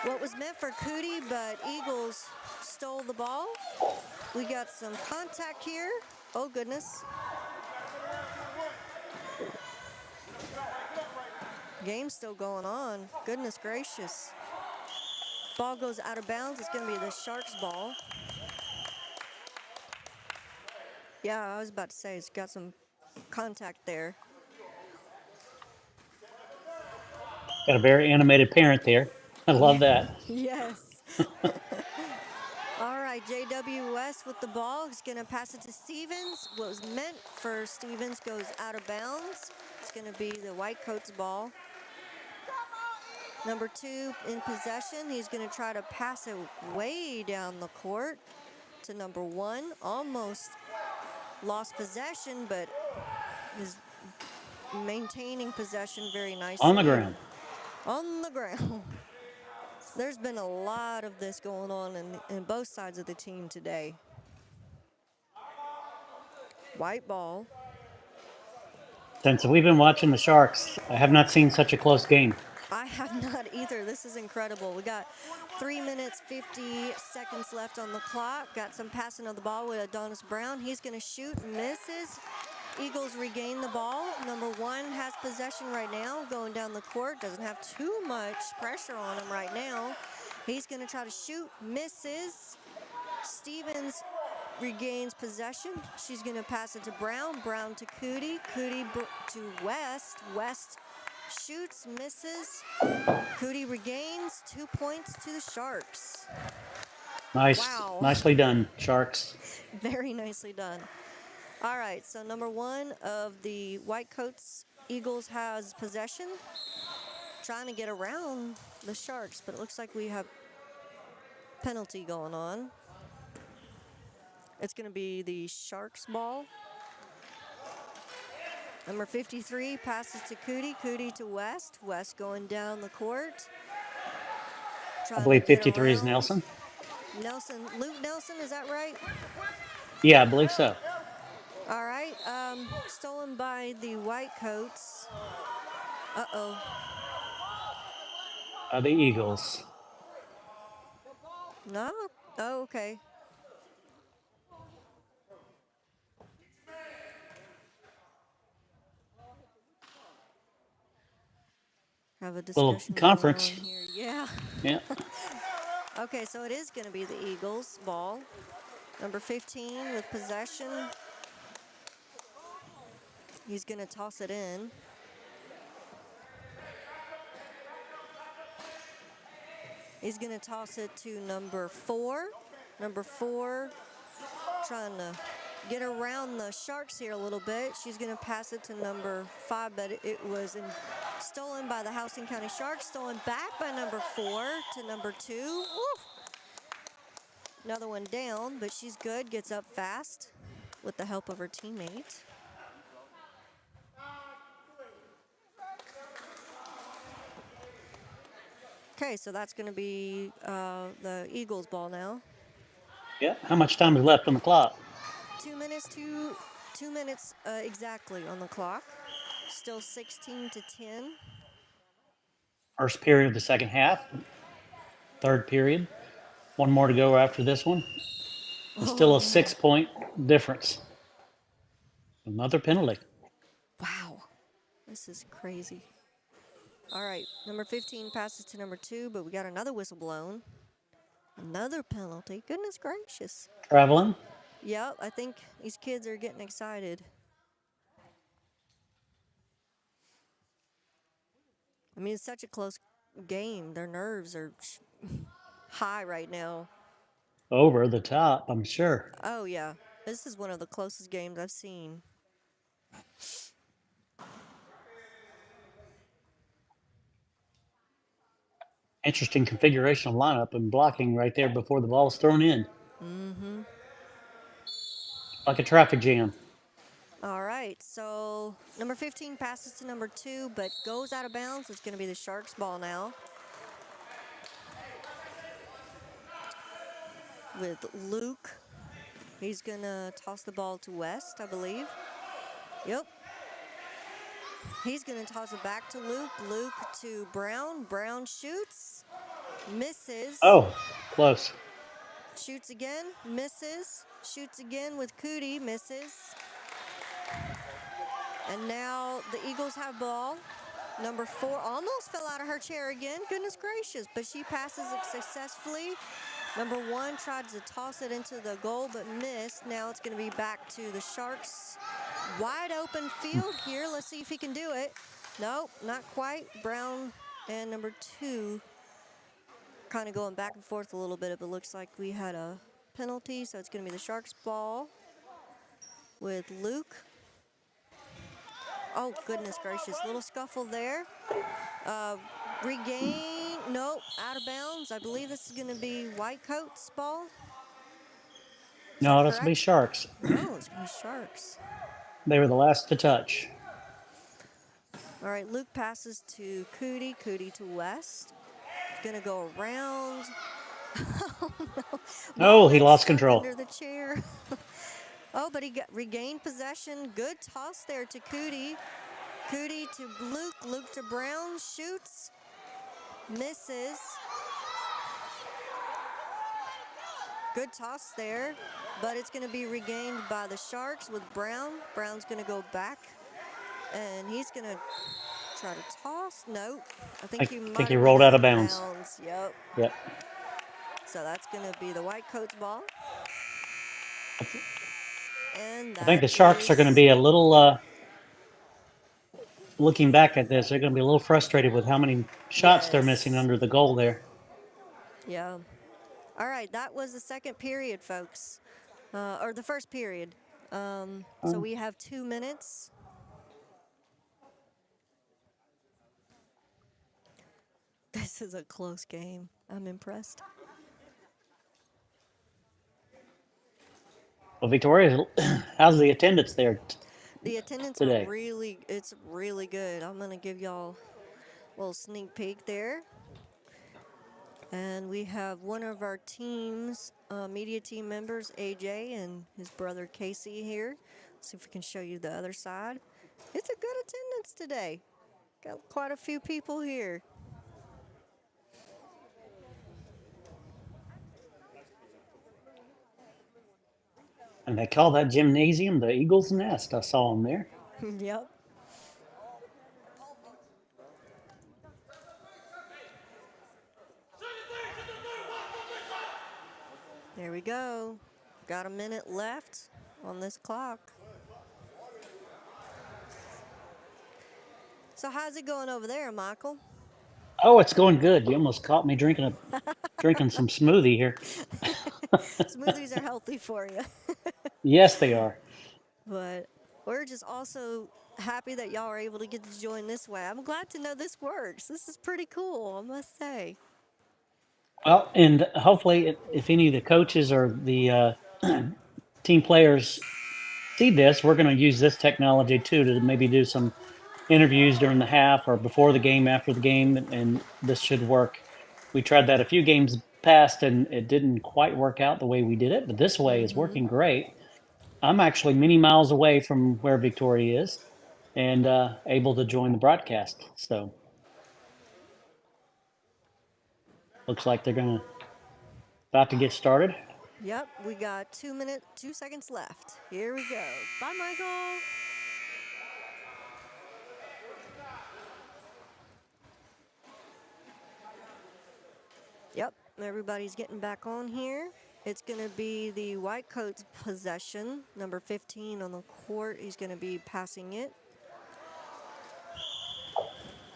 what was meant for Cootie, but Eagles stole the ball. We got some contact here. Oh, goodness. Game's still going on. Goodness gracious. Ball goes out of bounds. It's going to be the Sharks' ball. Yeah, I was about to say it's got some contact there. got a very animated parent there. I love that. Yes. All right, J.W. West with the ball. He's going to pass it to Stevens. What was meant for Stevens goes out of bounds. It's going to be the Whitecoats' ball. Number 2 in possession. He's going to try to pass it way down the court to number 1. Almost lost possession, but is maintaining possession very nicely. On the ground. On the ground. There's been a lot of this going on in both sides of the team today. White ball. Since we've been watching the Sharks, I have not seen such a close game. I have not either. This is incredible. We got 3 minutes, 50 seconds left on the clock. Got some passing of the ball with Adonis Brown. He's going to shoot, misses. Eagles regain the ball. Number 1 has possession right now, going down the court. Doesn't have too much pressure on him right now. He's going to try to shoot, misses. Stevens regains possession. She's going to pass it to Brown. Brown to Cootie. Cootie to West. West shoots, misses. Cootie regains. 2 points to the Sharks. Nice, Wow. Nicely done, Sharks. Very nicely done. All right, so number 1 of the Whitecoats Eagles has possession. Trying to get around the Sharks, but it looks like we have penalty going on. It's going to be the Sharks ball. Number 53 passes to Cootie. Cootie to West. West going down the court. I believe 53 is Nelson. Nelson, Luke Nelson, is that right? Yeah, I believe so. All right, stolen by the Whitecoats. Uh-oh. The Eagles. No? Oh, okay. Have a discussion Little conference. going on here. Yeah. Yeah. Okay, so it is going to be the Eagles' ball. Number 15 with possession. He's going to toss it in. He's going to toss it to number 4. Number 4 trying to get around the Sharks here a little bit. She's going to pass it to number 5, but it was stolen by the Houston County Sharks. Stolen back by number 4 to number 2. Woo! Another one down, but she's good. Gets up fast with the help of her teammate. Okay, so that's going to be the Eagles' ball now. Yeah. How much time is left on the clock? 2 minutes, 2 minutes exactly on the clock. Still 16-10. First period of the second half. Third period. One more to go after this one. And still a 6-point difference. Another penalty. Wow, this is crazy. All right, number 15 passes to number 2, but we got another whistle blown. Another penalty. Goodness gracious. Traveling. Yep, I think these kids are getting excited. I mean, it's such a close game. Their nerves are high right now. Over the top, I'm sure. Oh, yeah. This is one of the closest games I've seen. interesting configuration of lineup and blocking right there before the ball is thrown in. Mm-hmm. Like a traffic jam. All right, so number 15 passes to number 2, but goes out of bounds. It's going to be the Sharks' ball now. With Luke. He's going to toss the ball to West, I believe. Yep. He's going to toss it back to Luke. Luke to Brown. Brown shoots. Misses. Oh, close. Shoots again. Misses. Shoots again with Cootie. Misses. And now the Eagles have ball. Number 4 almost fell out of her chair again. Goodness gracious. But she passes it successfully. Number 1 tried to toss it into the goal but missed. Now it's going to be back to the Sharks. Wide open field here. Let's see if he can do it. Nope, not quite. Brown and number 2 kind of going back and forth a little bit. It looks like we had a penalty, so it's going to be the Sharks' ball with Luke. Oh, goodness gracious. Little scuffle there. Regain. Nope, out of bounds. I believe this is going to be Whitecoat's ball. No, that's going to be Sharks. No, it's going to be Sharks. They were the last to touch. All right, Luke passes to Cootie. Cootie to West. It's going to go around. Oh, no. Oh, he lost control. Under the chair. Oh, but he regained possession. Good toss there to Cootie. Cootie to Luke. Luke to Brown. Shoots. Misses. Good toss there, but it's going to be regained by the Sharks with Brown. Brown's going to go back, and he's going to try to toss. Nope. I think he rolled out of bounds. Yep. So that's going to be the Whitecoats' ball. And I think the Sharks are going to be a little, looking back at this, they're going to be a little frustrated with how many shots they're missing under the goal there. Yeah. All right, that was the second period, folks, or the first period. So we have 2 minutes. This is a close game. I'm impressed. Well, Victoria, how's the attendance there? The attendance today? it's really good. I'm gonna give y'all a little sneak peek there. And we have one of our team's media team members, AJ, and his brother Casey here. Let's see if we can show you the other side. It's a good attendance today. Got quite a few people here. And they call that gymnasium the Eagle's Nest. I saw them there. Yep. There we go. Got a minute left on this clock. So how's it going over there, Michael? Oh, it's going good. You almost caught me drinking some smoothie here. Smoothies are healthy for you. Yes, they are. But we're just also happy that y'all are able to get to join this way. I'm glad to know this works. This is pretty cool, I must say. Well, and hopefully, if any of the coaches or the team players see this, we're going to use this technology too to maybe do some interviews during the half or before the game, after the game, and this should work. We tried that a few games past, and it didn't quite work out the way we did it, but this way is working great. I'm actually many miles away from where Victoria is and able to join the broadcast. So looks like they're about to get started. Yep, we got 2 seconds left. Here we go. Bye, Michael. Yep, everybody's getting back on here. It's going to be the Whitecoats' possession. Number 15 on the court. He's going to be passing it.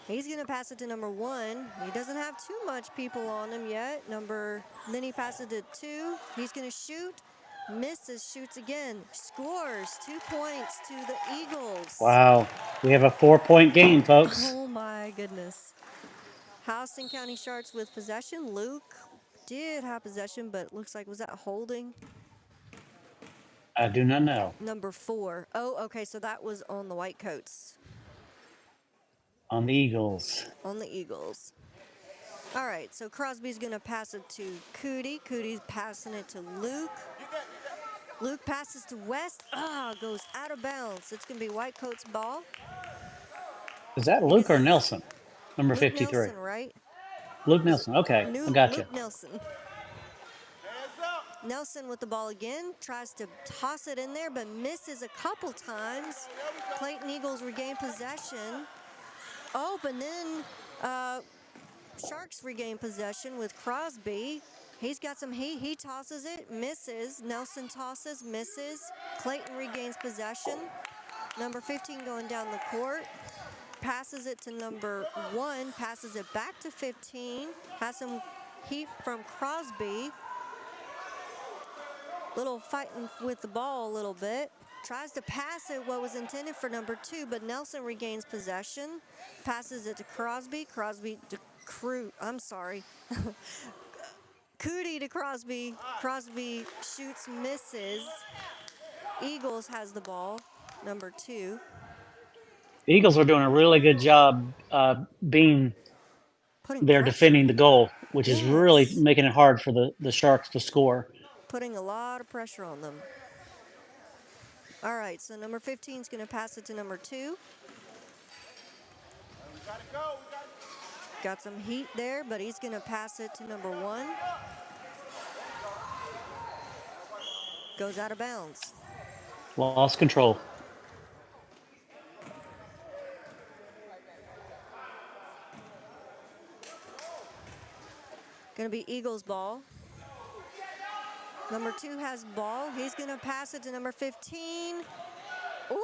He's going to pass it to number 1. He doesn't have too much people on him yet. Then he passes it to 2. He's going to shoot. Misses, shoots again. Scores 2 points to the Eagles. Wow. We have a 4-point game, folks. Oh, my goodness. Houston County Sharks with possession. Luke did have possession, but it looks like, was that holding? I do not know. Number 4. Oh, okay, so that was on the Whitecoats. On the Eagles. On the Eagles. All right, so Crosby's going to pass it to Cootie. Cootie's passing it to Luke. Luke passes to West. Goes out of bounds. It's going to be Whitecoats' ball. Is that Luke or Nelson? Number Luke 53. Nelson, right? Luke Nelson. Okay, I got you. Luke Nelson. Nelson with the ball again, tries to toss it in there, but misses a couple times. Clayton Eagles regain possession. Oh, but then Sharks regain possession with Crosby. He's got some heat. He tosses it, misses. Nelson tosses, misses. Clayton regains possession. Number 15 going down the court. Passes it to number 1, passes it back to 15. Has some heat from Crosby. Little fighting with the ball a little bit. Tries to pass it what was intended for number 2, but Nelson regains possession. Passes it to Crosby. Cootie to Crosby. Crosby shoots, misses. Eagles has the ball, number 2. The Eagles are doing a really good job being Putting there pressure. defending the goal, which is really Yes. making it hard for the Sharks to score. Putting a lot of pressure on them. All right, so number 15 is going to pass it to number 2. Got some heat there, but he's going to pass it to number 1. Goes out of bounds. Lost control. Going to be Eagles ball. Number 2 has ball. He's going to pass it to number 15. Ooh,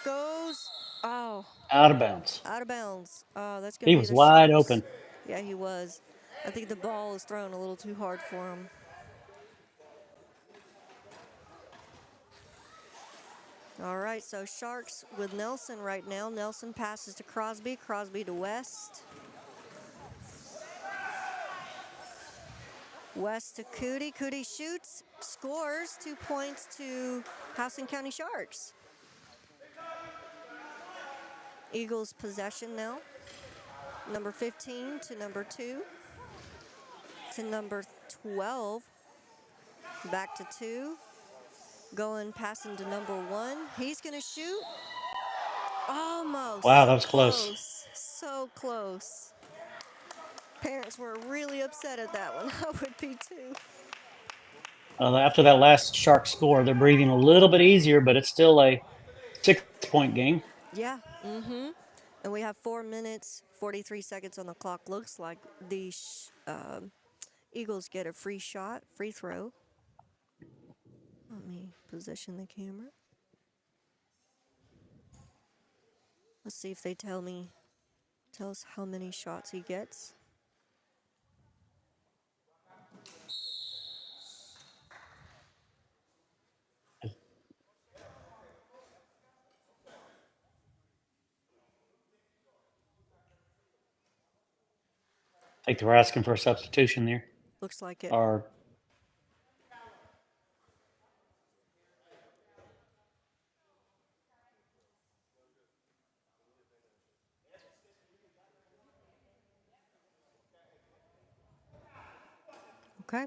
goes, Out of bounds. out of bounds. That's going to He be was the wide Sharks. open. Yeah, he was. I think the ball was thrown a little too hard for him. All right, so Sharks with Nelson right now. Nelson passes to Crosby. Crosby to West. West to Cootie. Cootie shoots, scores, 2 points to Houston County Sharks. Eagles possession now. Number 15 to number 2. To number 12. Back to 2. Going, passing to number 1. He's going to shoot. Almost. Wow, so that was close. So close. Parents were really upset at that one. I would be too. After that last Shark score, they're breathing a little bit easier, but it's still a 6-point game. Yeah. And we have 4 minutes, 43 seconds on the clock. Looks like the Eagles get a free shot, free throw. Let me position the camera. Let's see if they tell us how many shots he gets. I think they were asking for a substitution there. Looks like it. Or Okay.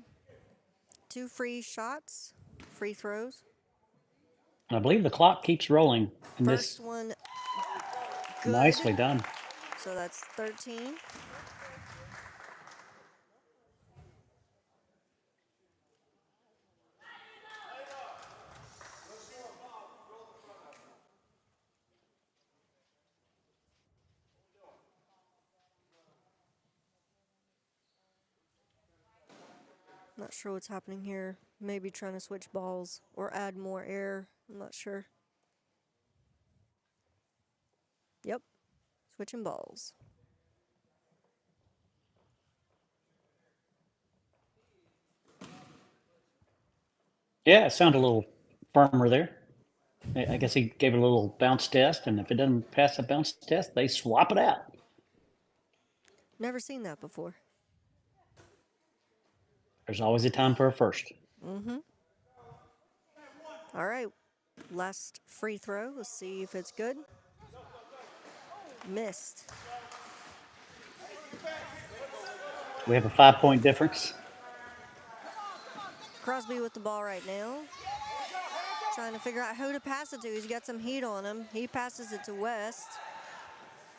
2 free shots, free throws. I believe the clock keeps rolling. And First one, good. Nicely done. So that's 13. Not sure what's happening here. Maybe trying to switch balls or add more air. I'm not sure. Yep. Switching balls. Yeah, it sounded a little firmer there. I guess he gave it a little bounce test, and if it doesn't pass the bounce test, they swap it out. Never seen that before. There's always a time for a first. All right, last free throw. Let's see if it's good. Missed. We have a 5-point difference. Crosby with the ball right now. Trying to figure out who to pass it to. He's got some heat on him. He passes it to West.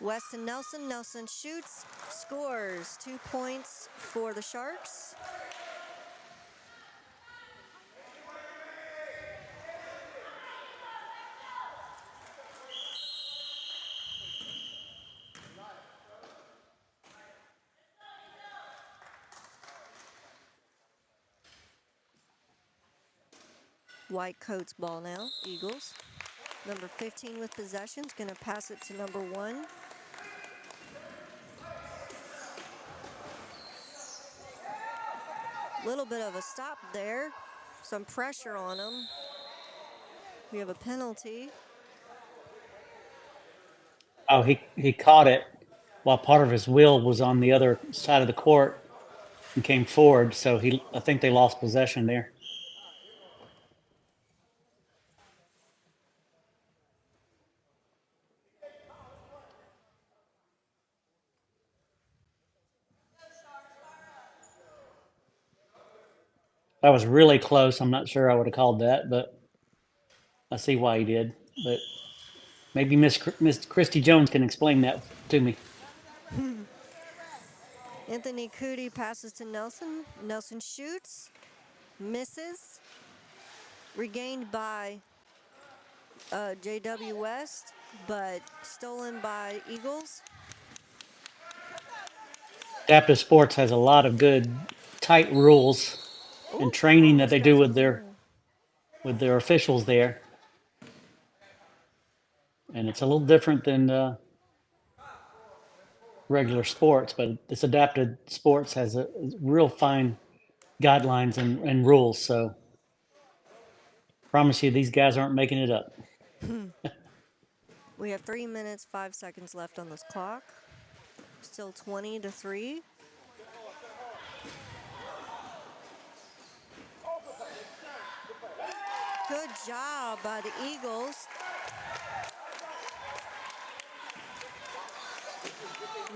West and Nelson. Nelson shoots, scores. 2 points for the Sharks. White coats ball now, Eagles. Number 15 with possession is going to pass it to number 1. Little bit of a stop there. Some pressure on him. We have a penalty. Oh, he caught it while part of his wheel was on the other side of the court and came forward. So I think they lost possession there. That was really close. I'm not sure I would have called that, but I see why he did. But maybe Miss Christy Jones can explain that to me. Anthony Cootie passes to Nelson. Nelson shoots, misses. Regained by J.W. West, but stolen by Eagles. Adaptive Sports has a lot of good, tight rules and training that they do with their officials there, and it's a little different than regular sports. But this Adaptive Sports has a real fine guidelines and rules. So, promise you, these guys aren't making it up. We have 3 minutes, 5 seconds left on this clock. Still 20-3. Good job by the Eagles.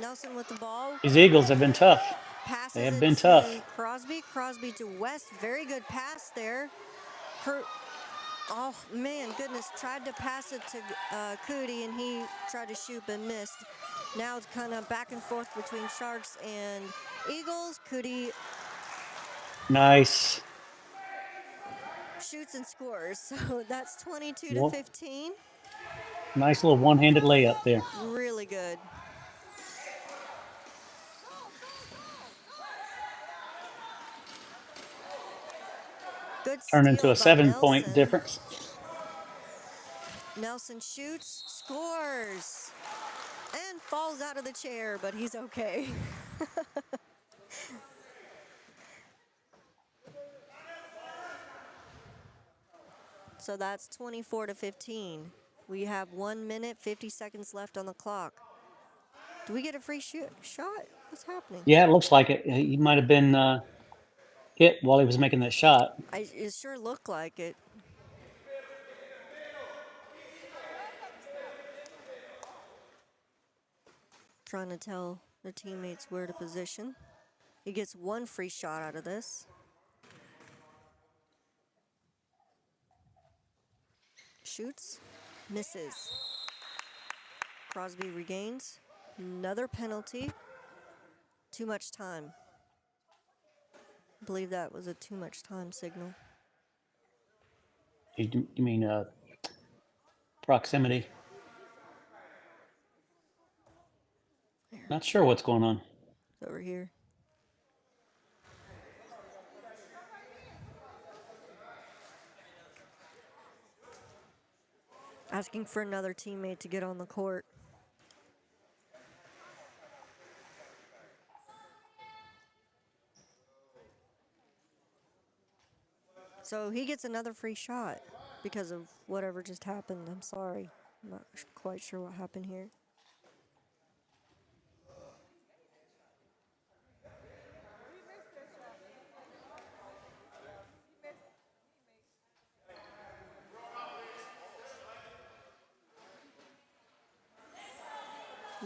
Nelson with the ball. These Eagles have been tough. Passes They have it been to tough. Crosby. Crosby to West. Very good pass there. Oh, man, goodness. Tried to pass it to Cootie, and he tried to shoot but missed. Now it's kind of back and forth between Sharks and Eagles. Cootie Nice. shoots and scores. So that's 22-15. Nice little one-handed layup there. Really good. Good Turned into steal a by 7-point Nelson. difference. Nelson shoots, scores, and falls out of the chair, but he's okay. So that's 24-15. We have 1 minute, 50 seconds left on the clock. Do we get a free shot? What's happening? Yeah, it looks like it. He might have been hit while he was making that shot. It sure looked like it. Trying to tell their teammates where to position. He gets 1 free shot out of this. Shoots, misses. Crosby regains. Another penalty. Too much time. I believe that was a too much time signal. You mean proximity? Not sure what's going on. It's over here. Asking for another teammate to get on the court. So he gets another free shot because of whatever just happened. I'm sorry. I'm not quite sure what happened here.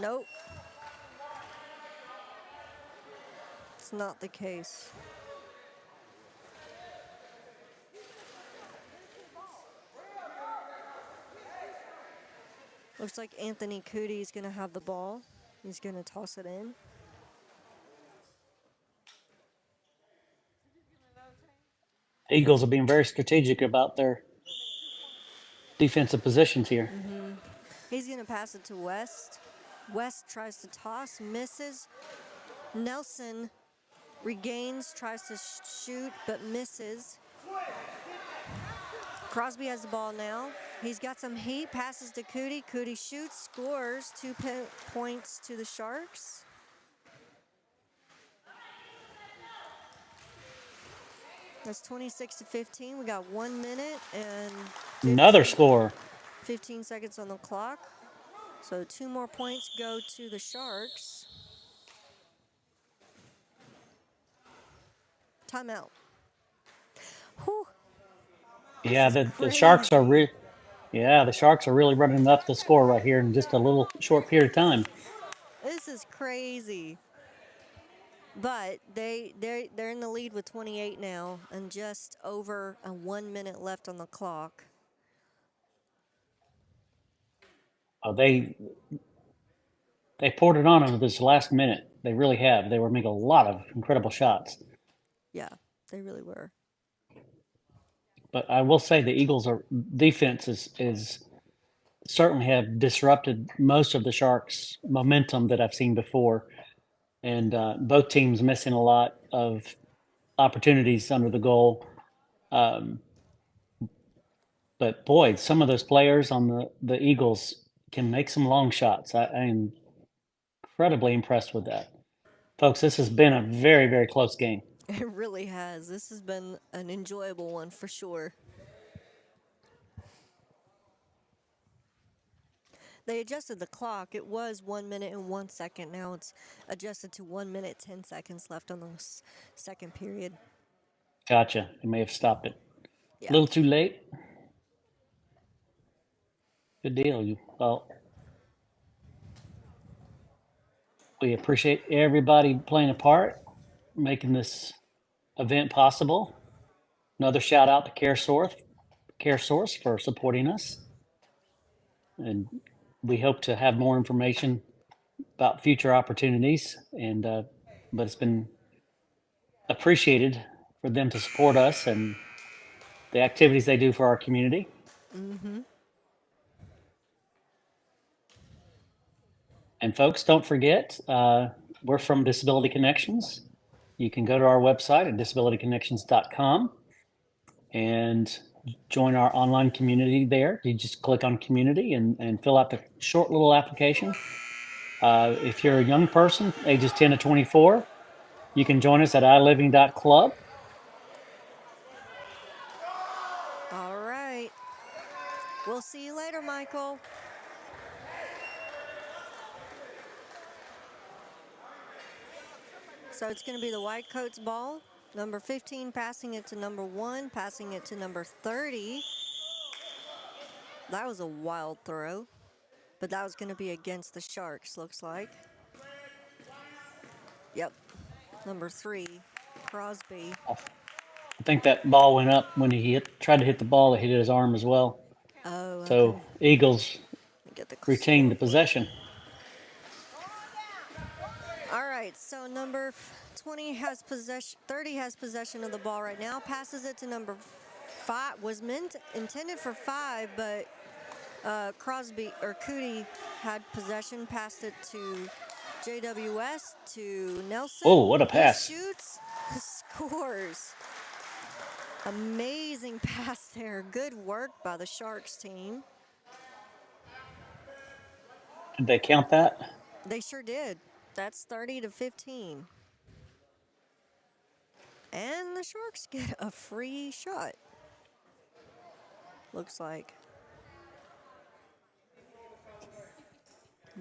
Nope. It's not the case. Looks like Anthony Cootie is going to have the ball. He's going to toss it in. Eagles are being very strategic about their defensive positions here. He's going to pass it to West. West tries to toss, misses. Nelson regains, tries to shoot, but misses. Crosby has the ball now. He's got some heat, passes to Cootie. Cootie shoots, scores, 2 points to the Sharks. That's 26-15. We got 1 minute and Another score. 15 seconds on the clock. So 2 more points go to the Sharks. Timeout. Whew. Yeah, the Sharks are the Sharks are really running up the score right here in just a little short period of time. This is crazy. But they're in the lead with 28 now and just over 1 minute left on the clock. Oh, they poured it on into this last minute. They really have. They were making a lot of incredible shots. Yeah, they really were. But I will say the Eagles' defense is certainly have disrupted most of the Sharks' momentum that I've seen before, and both teams missing a lot of opportunities under the goal. But boy, some of those players on the Eagles can make some long shots. I am incredibly impressed with that. Folks, this has been a very, very close game. It really has. This has been an enjoyable one for sure. They adjusted the clock. It was 1 minute and 1 second. Now it's adjusted to 1 minute, 10 seconds left on the second period. Gotcha. They may have stopped it. Yeah. A little too late. Good deal. Well, we appreciate everybody playing a part, making this event possible. Another shout out to CareSource for supporting us. And we hope to have more information about future opportunities. And but it's been appreciated for them to support us and the activities they do for our community. And folks, don't forget, we're from Disability Connections. You can go to our website at disabilityconnections.com and join our online community there. You just click on community and fill out the short little application. If you're a young person, ages 10 to 24, you can join us at iliving.club. All right. We'll see you later, Michael. So it's going to be the Whitecoats ball. Number 15 passing it to number 1, passing it to number 30. That was a wild throw, but that was going to be against the Sharks, looks like. Yep. Number 3, Crosby. I think that ball went up when he tried to hit the ball. It hit his arm as well. Oh, okay. So Eagles Get the retained the scoreboard. possession. All right, so number 20 has possession, 30 has possession of the ball right now. Passes it to number 5. Was intended for 5, but Crosby or Cootie had possession. Passed it to JWS to Nelson. Oh, what a pass! He shoots, scores. Amazing pass there. Good work by the Sharks team. Did they count that? They sure did. That's 30-15. And the Sharks get a free shot. Looks like.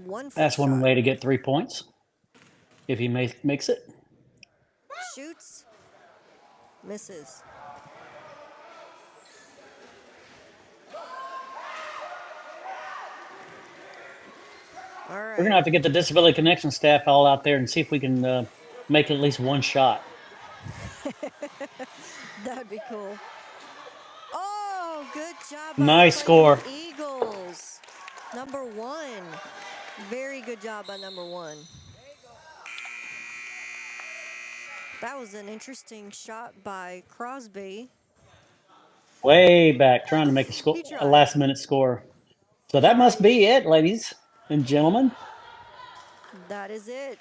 One free That's one shot. way to get 3 points. If he makes it. Shoots. Misses. All We're right. gonna have to get the Disability Connection staff all out there and see if we can make at least one shot. That'd be cool. Oh, good job by the Nice Clayton score. Eagles. Number one. Very good job by number one. That was an interesting shot by Crosby. Way back, trying to make He a tried. last minute score. So He that must really. be it, ladies and gentlemen. That is it.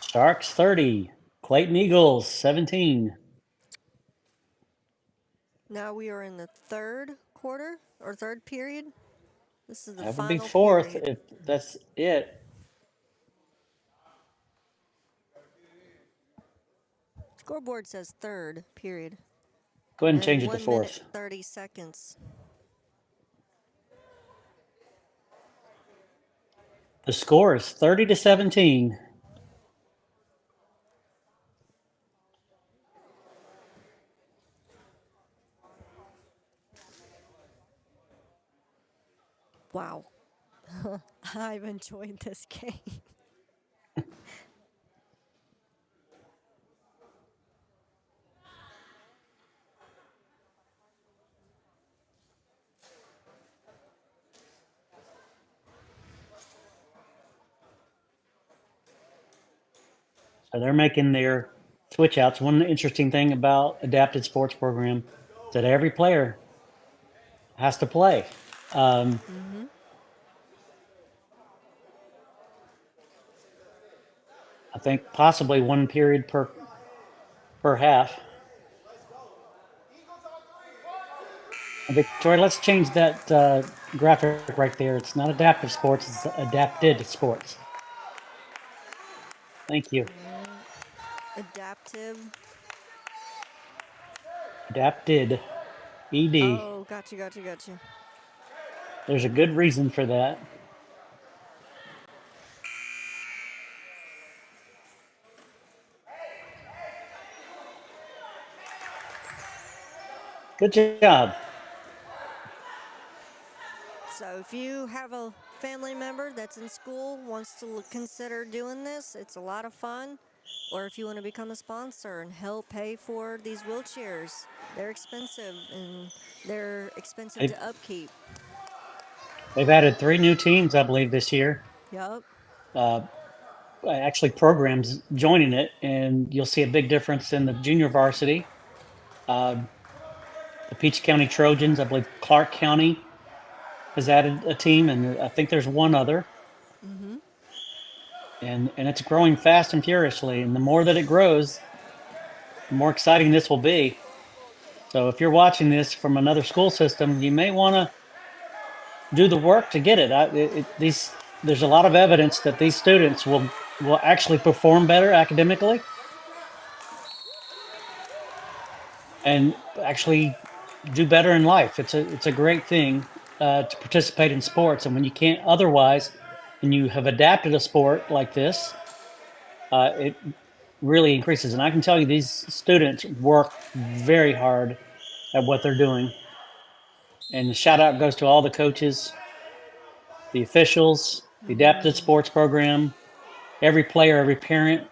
Sharks 30, Clayton Eagles 17. Now we are in the third quarter or third period. This is the That would be final fourth period. if that's it. Scoreboard says third period. Go ahead and And change it to 1 minute, fourth. 30 seconds. The score is 30-17. Wow. I've enjoyed this game. So they're making their switch outs. One interesting thing about adapted sports program is that every player has to play. Mm-hmm. I think possibly one period per half. Victoria, let's change that graphic right there. It's not adaptive sports, it's adapted sports. Thank you. Adaptive. Adapted. ED. Oh, gotcha, gotcha, gotcha. There's a good reason for that. Good job. So if you have a family member that's in school, wants to consider doing this, it's a lot of fun. Or if you want to become a sponsor and help pay for these wheelchairs, they're expensive and they're expensive They've, to upkeep. they've added 3 new teams, I believe, this year. Yup. Uh, actually, programs joining it, and you'll see a big difference in the junior varsity. The Peach County Trojans, I believe Clark County has added a team, and I think there's one other. Mm-hmm. And it's growing fast and furiously. And the more that it grows, the more exciting this will be. So if you're watching this from another school system, you may want to do the work to get it. There's a lot of evidence that these students will actually perform better academically and actually do better in life. It's a great thing to participate in sports, and when you can't otherwise, and you have adapted a sport like this, it really increases. And I can tell you, these students work very hard at what they're doing. And the shout out goes to all the coaches, the officials, the adapted sports program, every player, every parent,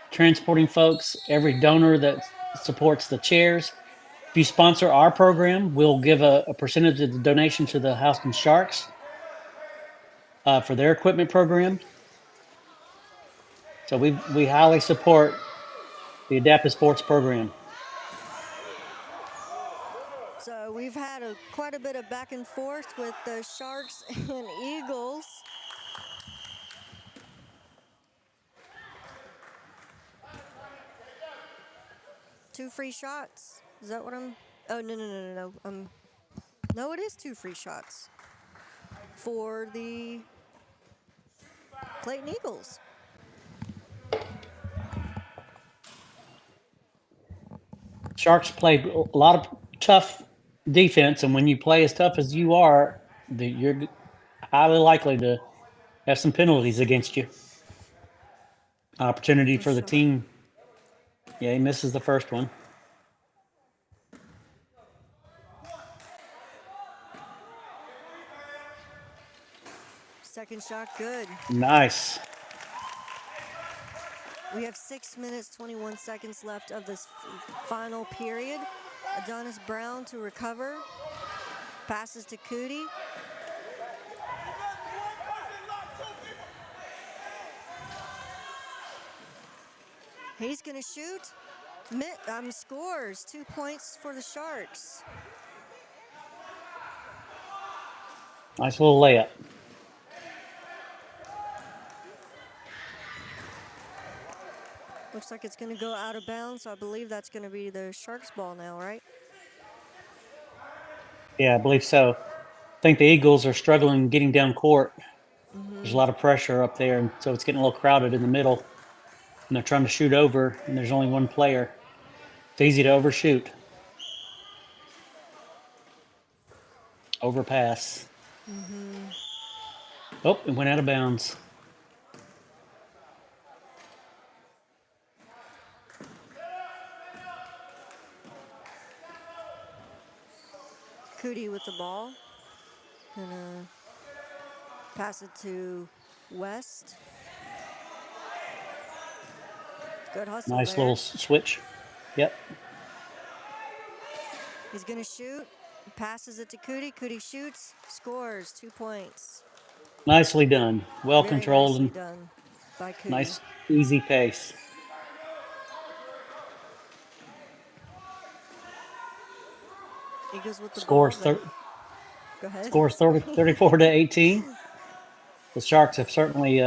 transporting folks, every donor that supports the chairs. If you sponsor our program, we'll give a percentage of the donation to the Houston Sharks for their equipment program. So we highly support the adaptive sports program. So we've had quite a bit of back and forth with the Sharks and Eagles. Two free shots. Is that what I'm? Oh, no, no, no, no, no. No, it is two free shots for the Clayton Eagles. Sharks play a lot of tough defense, and when you play as tough as you are, you're highly likely to have some penalties against you. Opportunity For for the sure. team. Yeah, he misses the first one. Second shot, good. Nice. We have 6 minutes, 21 seconds left of this final period. Adonis Brown to recover. Passes to Cootie. He's going to shoot. Scores. 2 points for the Sharks. Nice little layup. Looks like it's going to go out of bounds, so I believe that's going to be the Sharks' ball now, right? Yeah, I believe so. I think the Eagles are struggling getting down court. There's a lot of pressure up there, and so it's getting a little crowded in the middle. And they're trying to shoot over, and there's only one player. It's easy to overshoot. Overpass. Oh, it went out of bounds. Cootie with the ball. Gonna pass it to West. Good hustle Nice there. little switch. Yep. He's gonna shoot. Passes it to Cootie. Cootie shoots. Scores. 2 points. Nicely done. Well Very controlled nicely and done by Cootie. nice, easy pace. Eagles with the Scores ball. Go ahead. scores 34 to 18. The Sharks have certainly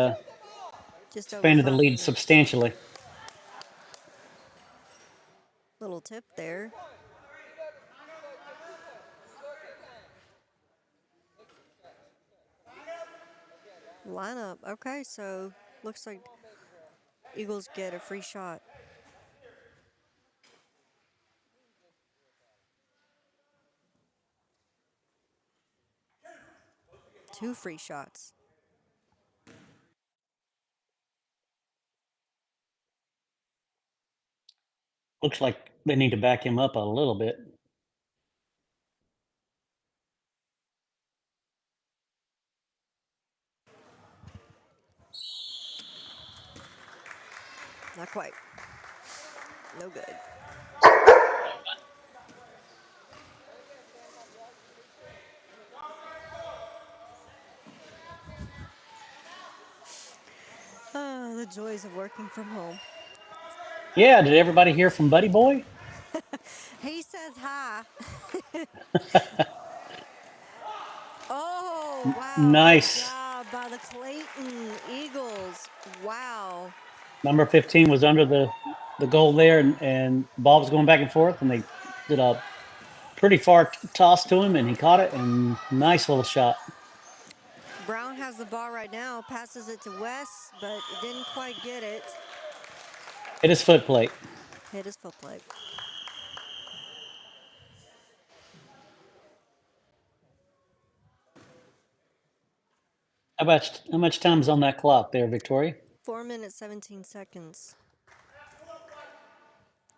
Just over expanded the 5 lead minutes. substantially. Little tip there. Lineup. Okay, so looks like Eagles get a free shot. Two free shots. Looks like they need to back him up a little bit. Not quite. No good. Oh, the joys of working from home. Yeah, did everybody hear from Buddy Boy? He says hi. Oh, wow. Nice. Good job by the Clayton Eagles. Wow. Number 15 was under the goal there, and ball was going back and forth, and they did a pretty far toss to him, and he caught it, and nice little shot. Brown has the ball right now. Passes it to West, but it didn't quite get it. Hit his foot plate. Hit his foot plate. How much time is on that clock there, Victoria? 4 minutes, 17 seconds.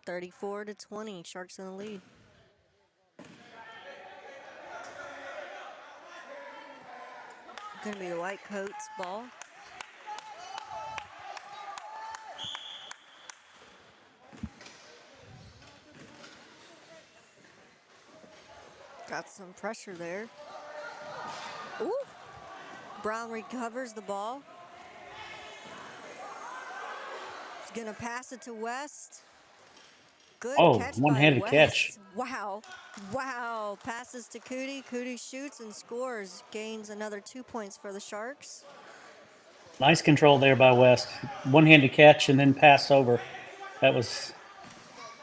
34 to 20. Sharks in the lead. Gonna be the White Coats ball. Got some pressure there. Ooh. Brown recovers the ball. He's gonna pass it to West. Good catch by one-handed West. catch. Wow. Wow. Passes to Cootie. Cootie shoots and scores. Gains another 2 points for the Sharks. Nice control there by West. One-handed catch and then pass over. That was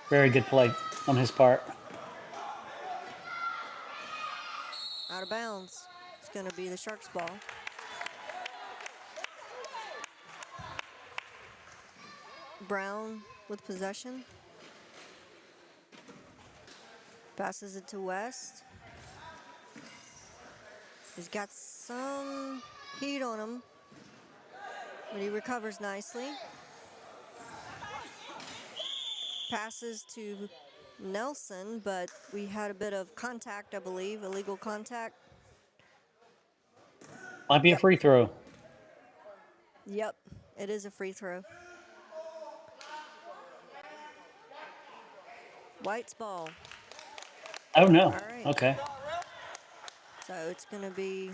very good play on his part. Out of bounds. It's going to be the Sharks ball. Brown with possession. Passes it to West. He's got some heat on him, but he recovers nicely. Passes to Nelson, but we had a bit of contact, I believe, illegal contact. Might be a free throw. Yep, it is a free throw. White's ball. Oh, no. All right. Okay. So it's going to be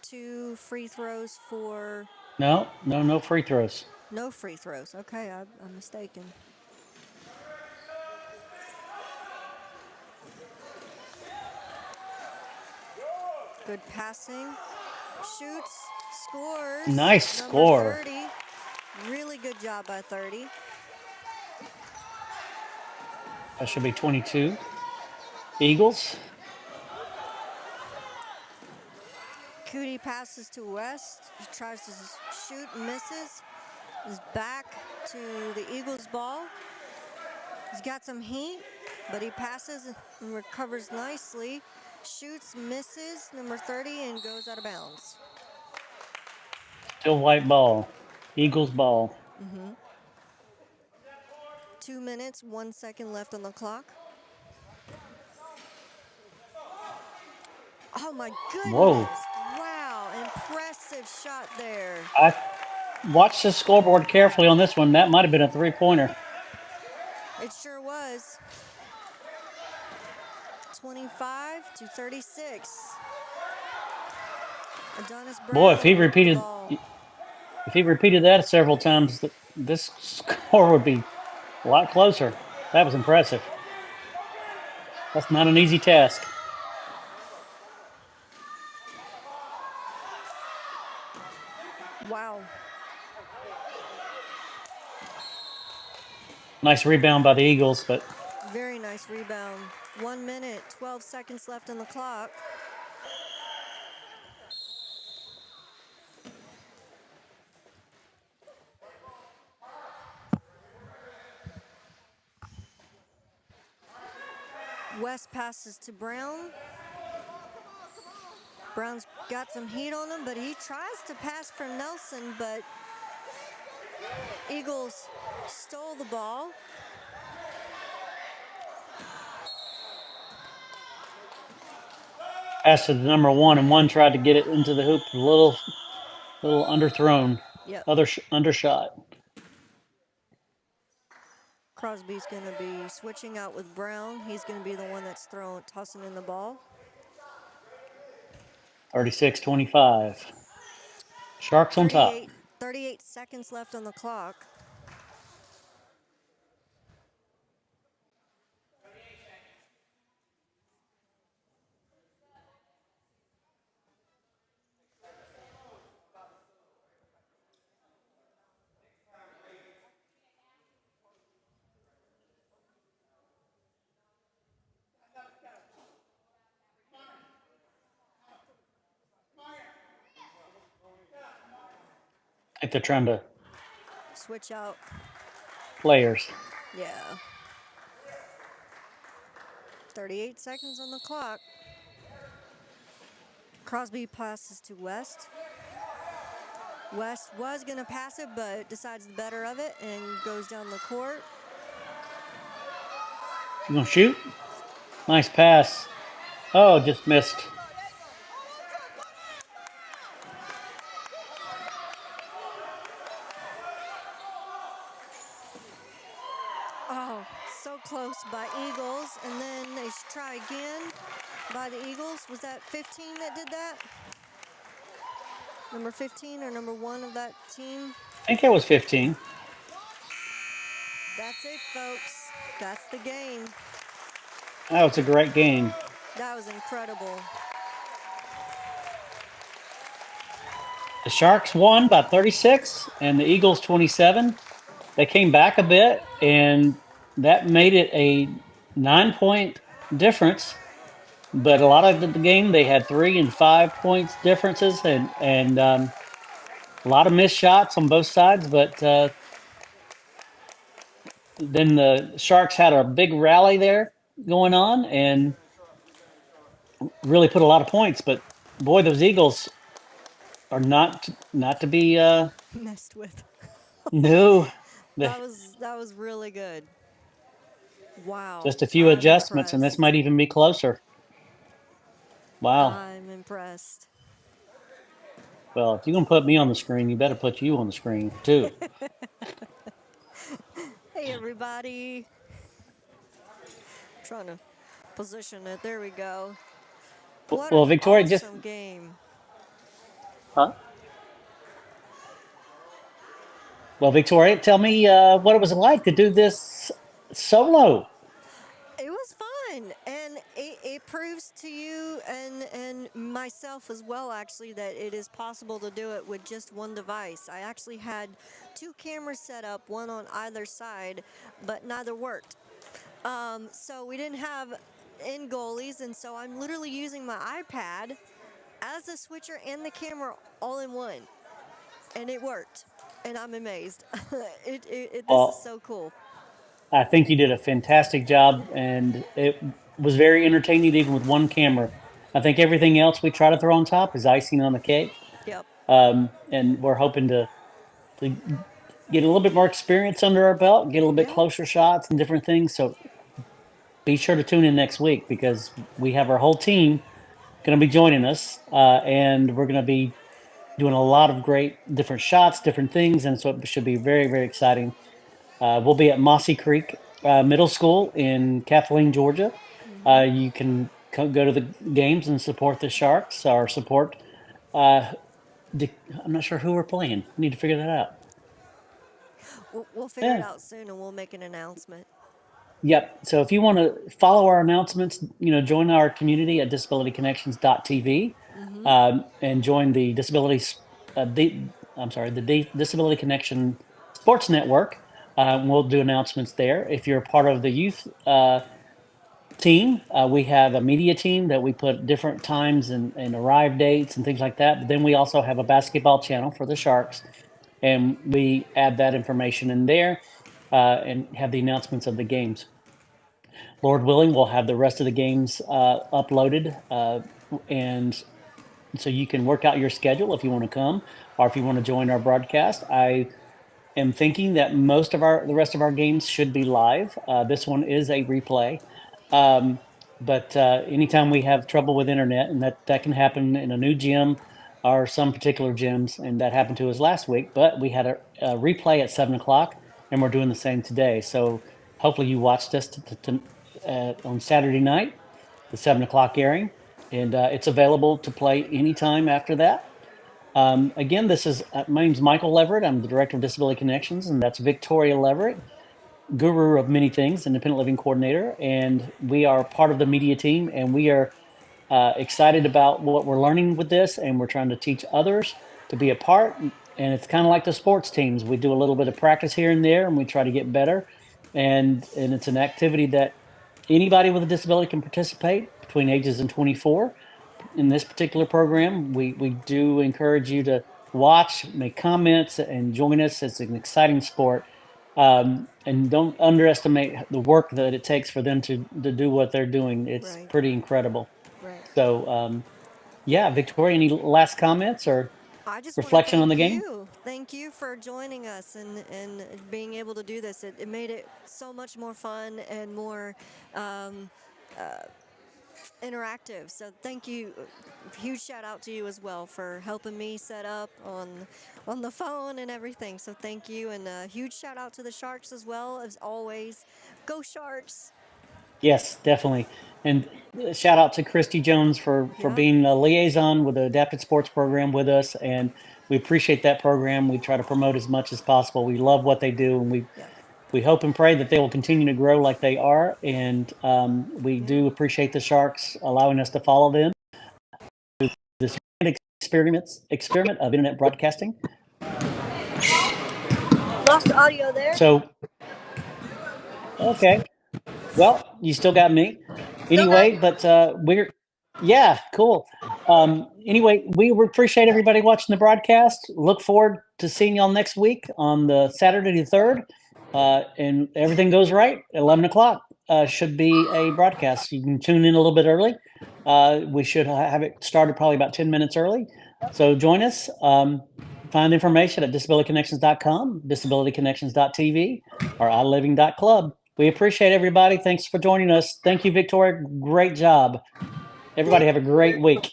2 free throws for No free throws. no free throws. Okay, I'm mistaken. Good passing. Shoots. Scores. Nice Number score. 30. Really good job by 30. That should be 22. Eagles. Cootie passes to West. He tries to shoot, misses. Is back to the Eagles ball. He's got some heat, but he passes and recovers nicely. Shoots, misses, number 30, and goes out of bounds. Still white ball. Eagles ball. 2 minutes, 1 second left on the clock. Oh my Whoa. goodness. Wow, impressive shot there. I watched the scoreboard carefully on this one. That might have been a three-pointer. It sure was. 25 to 36. Adonis Boy, Brown with the ball. if he repeated that several times, this score would be a lot closer. That was impressive. That's not an easy task. Wow. Nice rebound by the Eagles, but Very nice rebound. 1 minute, 12 seconds left on the clock. West passes to Brown. Brown's got some heat on him, but he tries to pass for Nelson, but Eagles stole the ball. passed to the number one, and one tried to get it into the hoop. A little underthrown. Yep. Undershot. Crosby's going to be switching out with Brown. He's going to be the one that's tossing in the ball. 36-25. Sharks on top. 38 seconds left on the clock. I think they're trying to Switch out. players. Yeah. 38 seconds on the clock. Crosby passes to West. West was going to pass it, but decides the better of it and goes down the court. You gonna shoot? Nice pass. Oh, just missed. Oh, so close by Eagles. And then they try again by the Eagles. Was that 15 that did that? Number 15 or number 1 of that team? I think it was 15. That's it, folks. That's the game. That was a great game. That was incredible. The Sharks won by 36 and the Eagles 27. They came back a bit, and that made it a 9-point difference. But a lot of the game, they had 3 and 5 points differences, and a lot of missed shots on both sides. But then the Sharks had a big rally there going on and really put a lot of points. But boy, those Eagles are not to be Messed with. no. That was really good. Wow. Just a few I'm adjustments, and this impressed. might even be closer. Wow. I'm impressed. Well, if you're gonna put me on the screen, you better put you on the screen too. Hey, everybody. Trying to position it. There we go. What Well, an Victoria, just awesome game. huh? Well, Victoria, tell me what it was like to do this solo. It was fun, and it proves to you and myself as well, actually, that it is possible to do it with just one device. I actually had two cameras set up, one on either side, but neither worked. So we didn't have end goalies, and so I'm literally using my iPad as the switcher and the camera all in one, and it worked. And I'm amazed. This is Well, so cool. I think you did a fantastic job, and it was very entertaining even with one camera. I think everything else we try to throw on top is icing on the cake, Yep. and we're hoping to get a little bit more experience under our belt, get a little bit Yeah. closer shots and different things. So be sure to tune in next week because we have our whole team going to be joining us, and we're going to be doing a lot of great different shots, different things, and so it should be very, very exciting. We'll be at Mossy Creek Middle School in Kathleen, Georgia. Hmm. You can go to the games and support the Sharks or support. Uh, I'm not sure who we're playing. We need to figure that out. We'll figure it Yeah. out soon, and we'll make an announcement. Yep. So if you want to follow our announcements, join our community at disabilityconnections.tv, Hmm. and join the I'm sorry, the Disability Connection Sports Network. We'll do announcements there. If you're a part of the youth team, we have a media team that we put different times and arrive dates and things like that. But then we also have a basketball channel for the Sharks, and we add that information in there and have the announcements of the games. Lord willing, we'll have the rest of the games uploaded, and so you can work out your schedule if you want to come or if you want to join our broadcast. I am thinking that most of the rest of our games should be live. This one is a replay, um, but anytime we have trouble with internet, and that can happen in a new gym or some particular gyms, and that happened to us last week. But we had a replay at 7 o'clock, and we're doing the same today. So hopefully you watched us on Saturday night, the 7 o'clock airing, and it's available to play anytime after that. Again, this is my name's Michael Leverett. I'm the director of Disability Connections, and that's Victoria Leverett, guru of many things, independent living coordinator, and we are part of the media team, and we are excited about what we're learning with this, and we're trying to teach others to be a part. And it's kind of like the sports teams. We do a little bit of practice here and there, and we try to get better. And it's an activity that anybody with a disability can participate between ages and 24 in this particular program. We do encourage you to watch, make comments, and join us. It's an exciting sport. And don't underestimate the work that it takes for them to do what they're doing. It's Right. pretty incredible. Right. So, yeah, Victoria, any last comments or I just want to reflection on thank the game? you. Thank you for joining us and being able to do this. It made it so much more fun and more um, interactive. So thank you. Huge shout out to you as well for helping me set up on the phone and everything. So thank you, and a huge shout out to the Sharks as well as always. Go Sharks! Yes, definitely. And shout out to Christy Jones for Yep. being a liaison with the Adapted Sports program with us. And we appreciate that program. We try to promote as much as possible. We love what they do, and Yep. we hope and pray that they will continue to grow like they are. And we Yeah. do appreciate the Sharks allowing us to follow them. This experiment of internet broadcasting. Lost audio there. So, okay. Well, you still got me. Still got Anyway, but yeah, cool. Anyway, we appreciate everybody watching the broadcast. Look forward to seeing y'all next week on the Saturday the 3rd. And everything goes right, 11 o'clock should be a broadcast. You can tune in a little bit early. We should have it started probably about 10 minutes early. So join us. Find information at disabilityconnections.com, disabilityconnections.tv, or iliving.club. We appreciate everybody. Thanks for joining us. Thank you, Victoria. Great job. Everybody have a great week.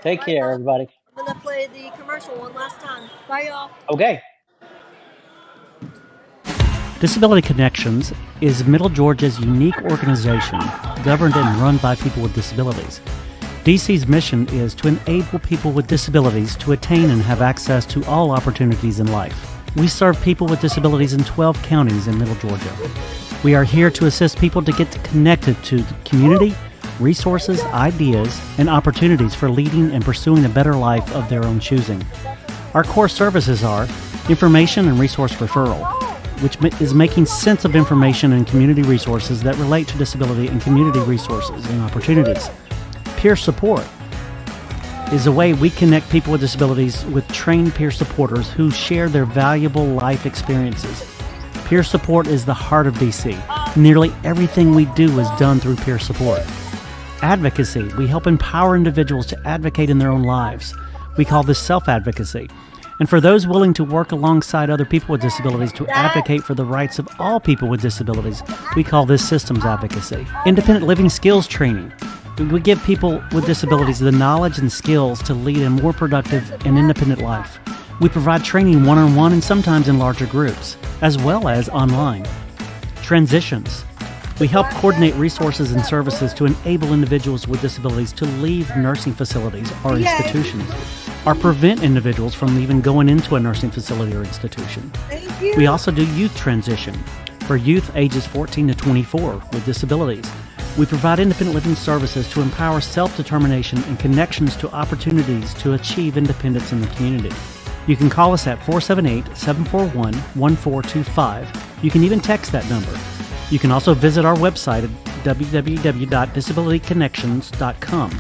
Take right care, on. everybody. I'm gonna play play the commercial one last time. Bye, y'all. Okay. Disability Connections is Middle Georgia's unique organization governed and run by people with disabilities. DC's mission is to enable people with disabilities to attain and have access to all opportunities in life. We serve people with disabilities in 12 counties in Middle Georgia. We are here to assist people to get connected to the community, resources, ideas, and opportunities for leading and pursuing a better life of their own choosing. Our core services are information and resource referral, which is making sense of information and community resources that relate to disability and community resources and opportunities. Peer support is a way we connect people with disabilities with trained peer supporters who share their valuable life experiences. Peer support is the heart of DC. Nearly everything we do is done through peer support. Advocacy, we help empower individuals to advocate in their own lives. We call this self-advocacy. And for those willing to work alongside other people with disabilities to advocate for the rights of all people with disabilities, we call this systems advocacy. Independent living skills training. We give people with disabilities the knowledge and skills to lead a more productive and independent life. We provide training one-on-one and sometimes in larger groups, as well as online. Transitions. We help coordinate resources and services to enable individuals with disabilities to leave nursing facilities or institutions, or prevent individuals from even going into a nursing facility or institution. We also do youth transition for youth ages 14 to 24 with disabilities. We provide independent living services to empower self-determination and connections to opportunities to achieve independence in the community. You can call us at 478-741-1425. You can even text that number. You can also visit our website at www.disabilityconnections.com.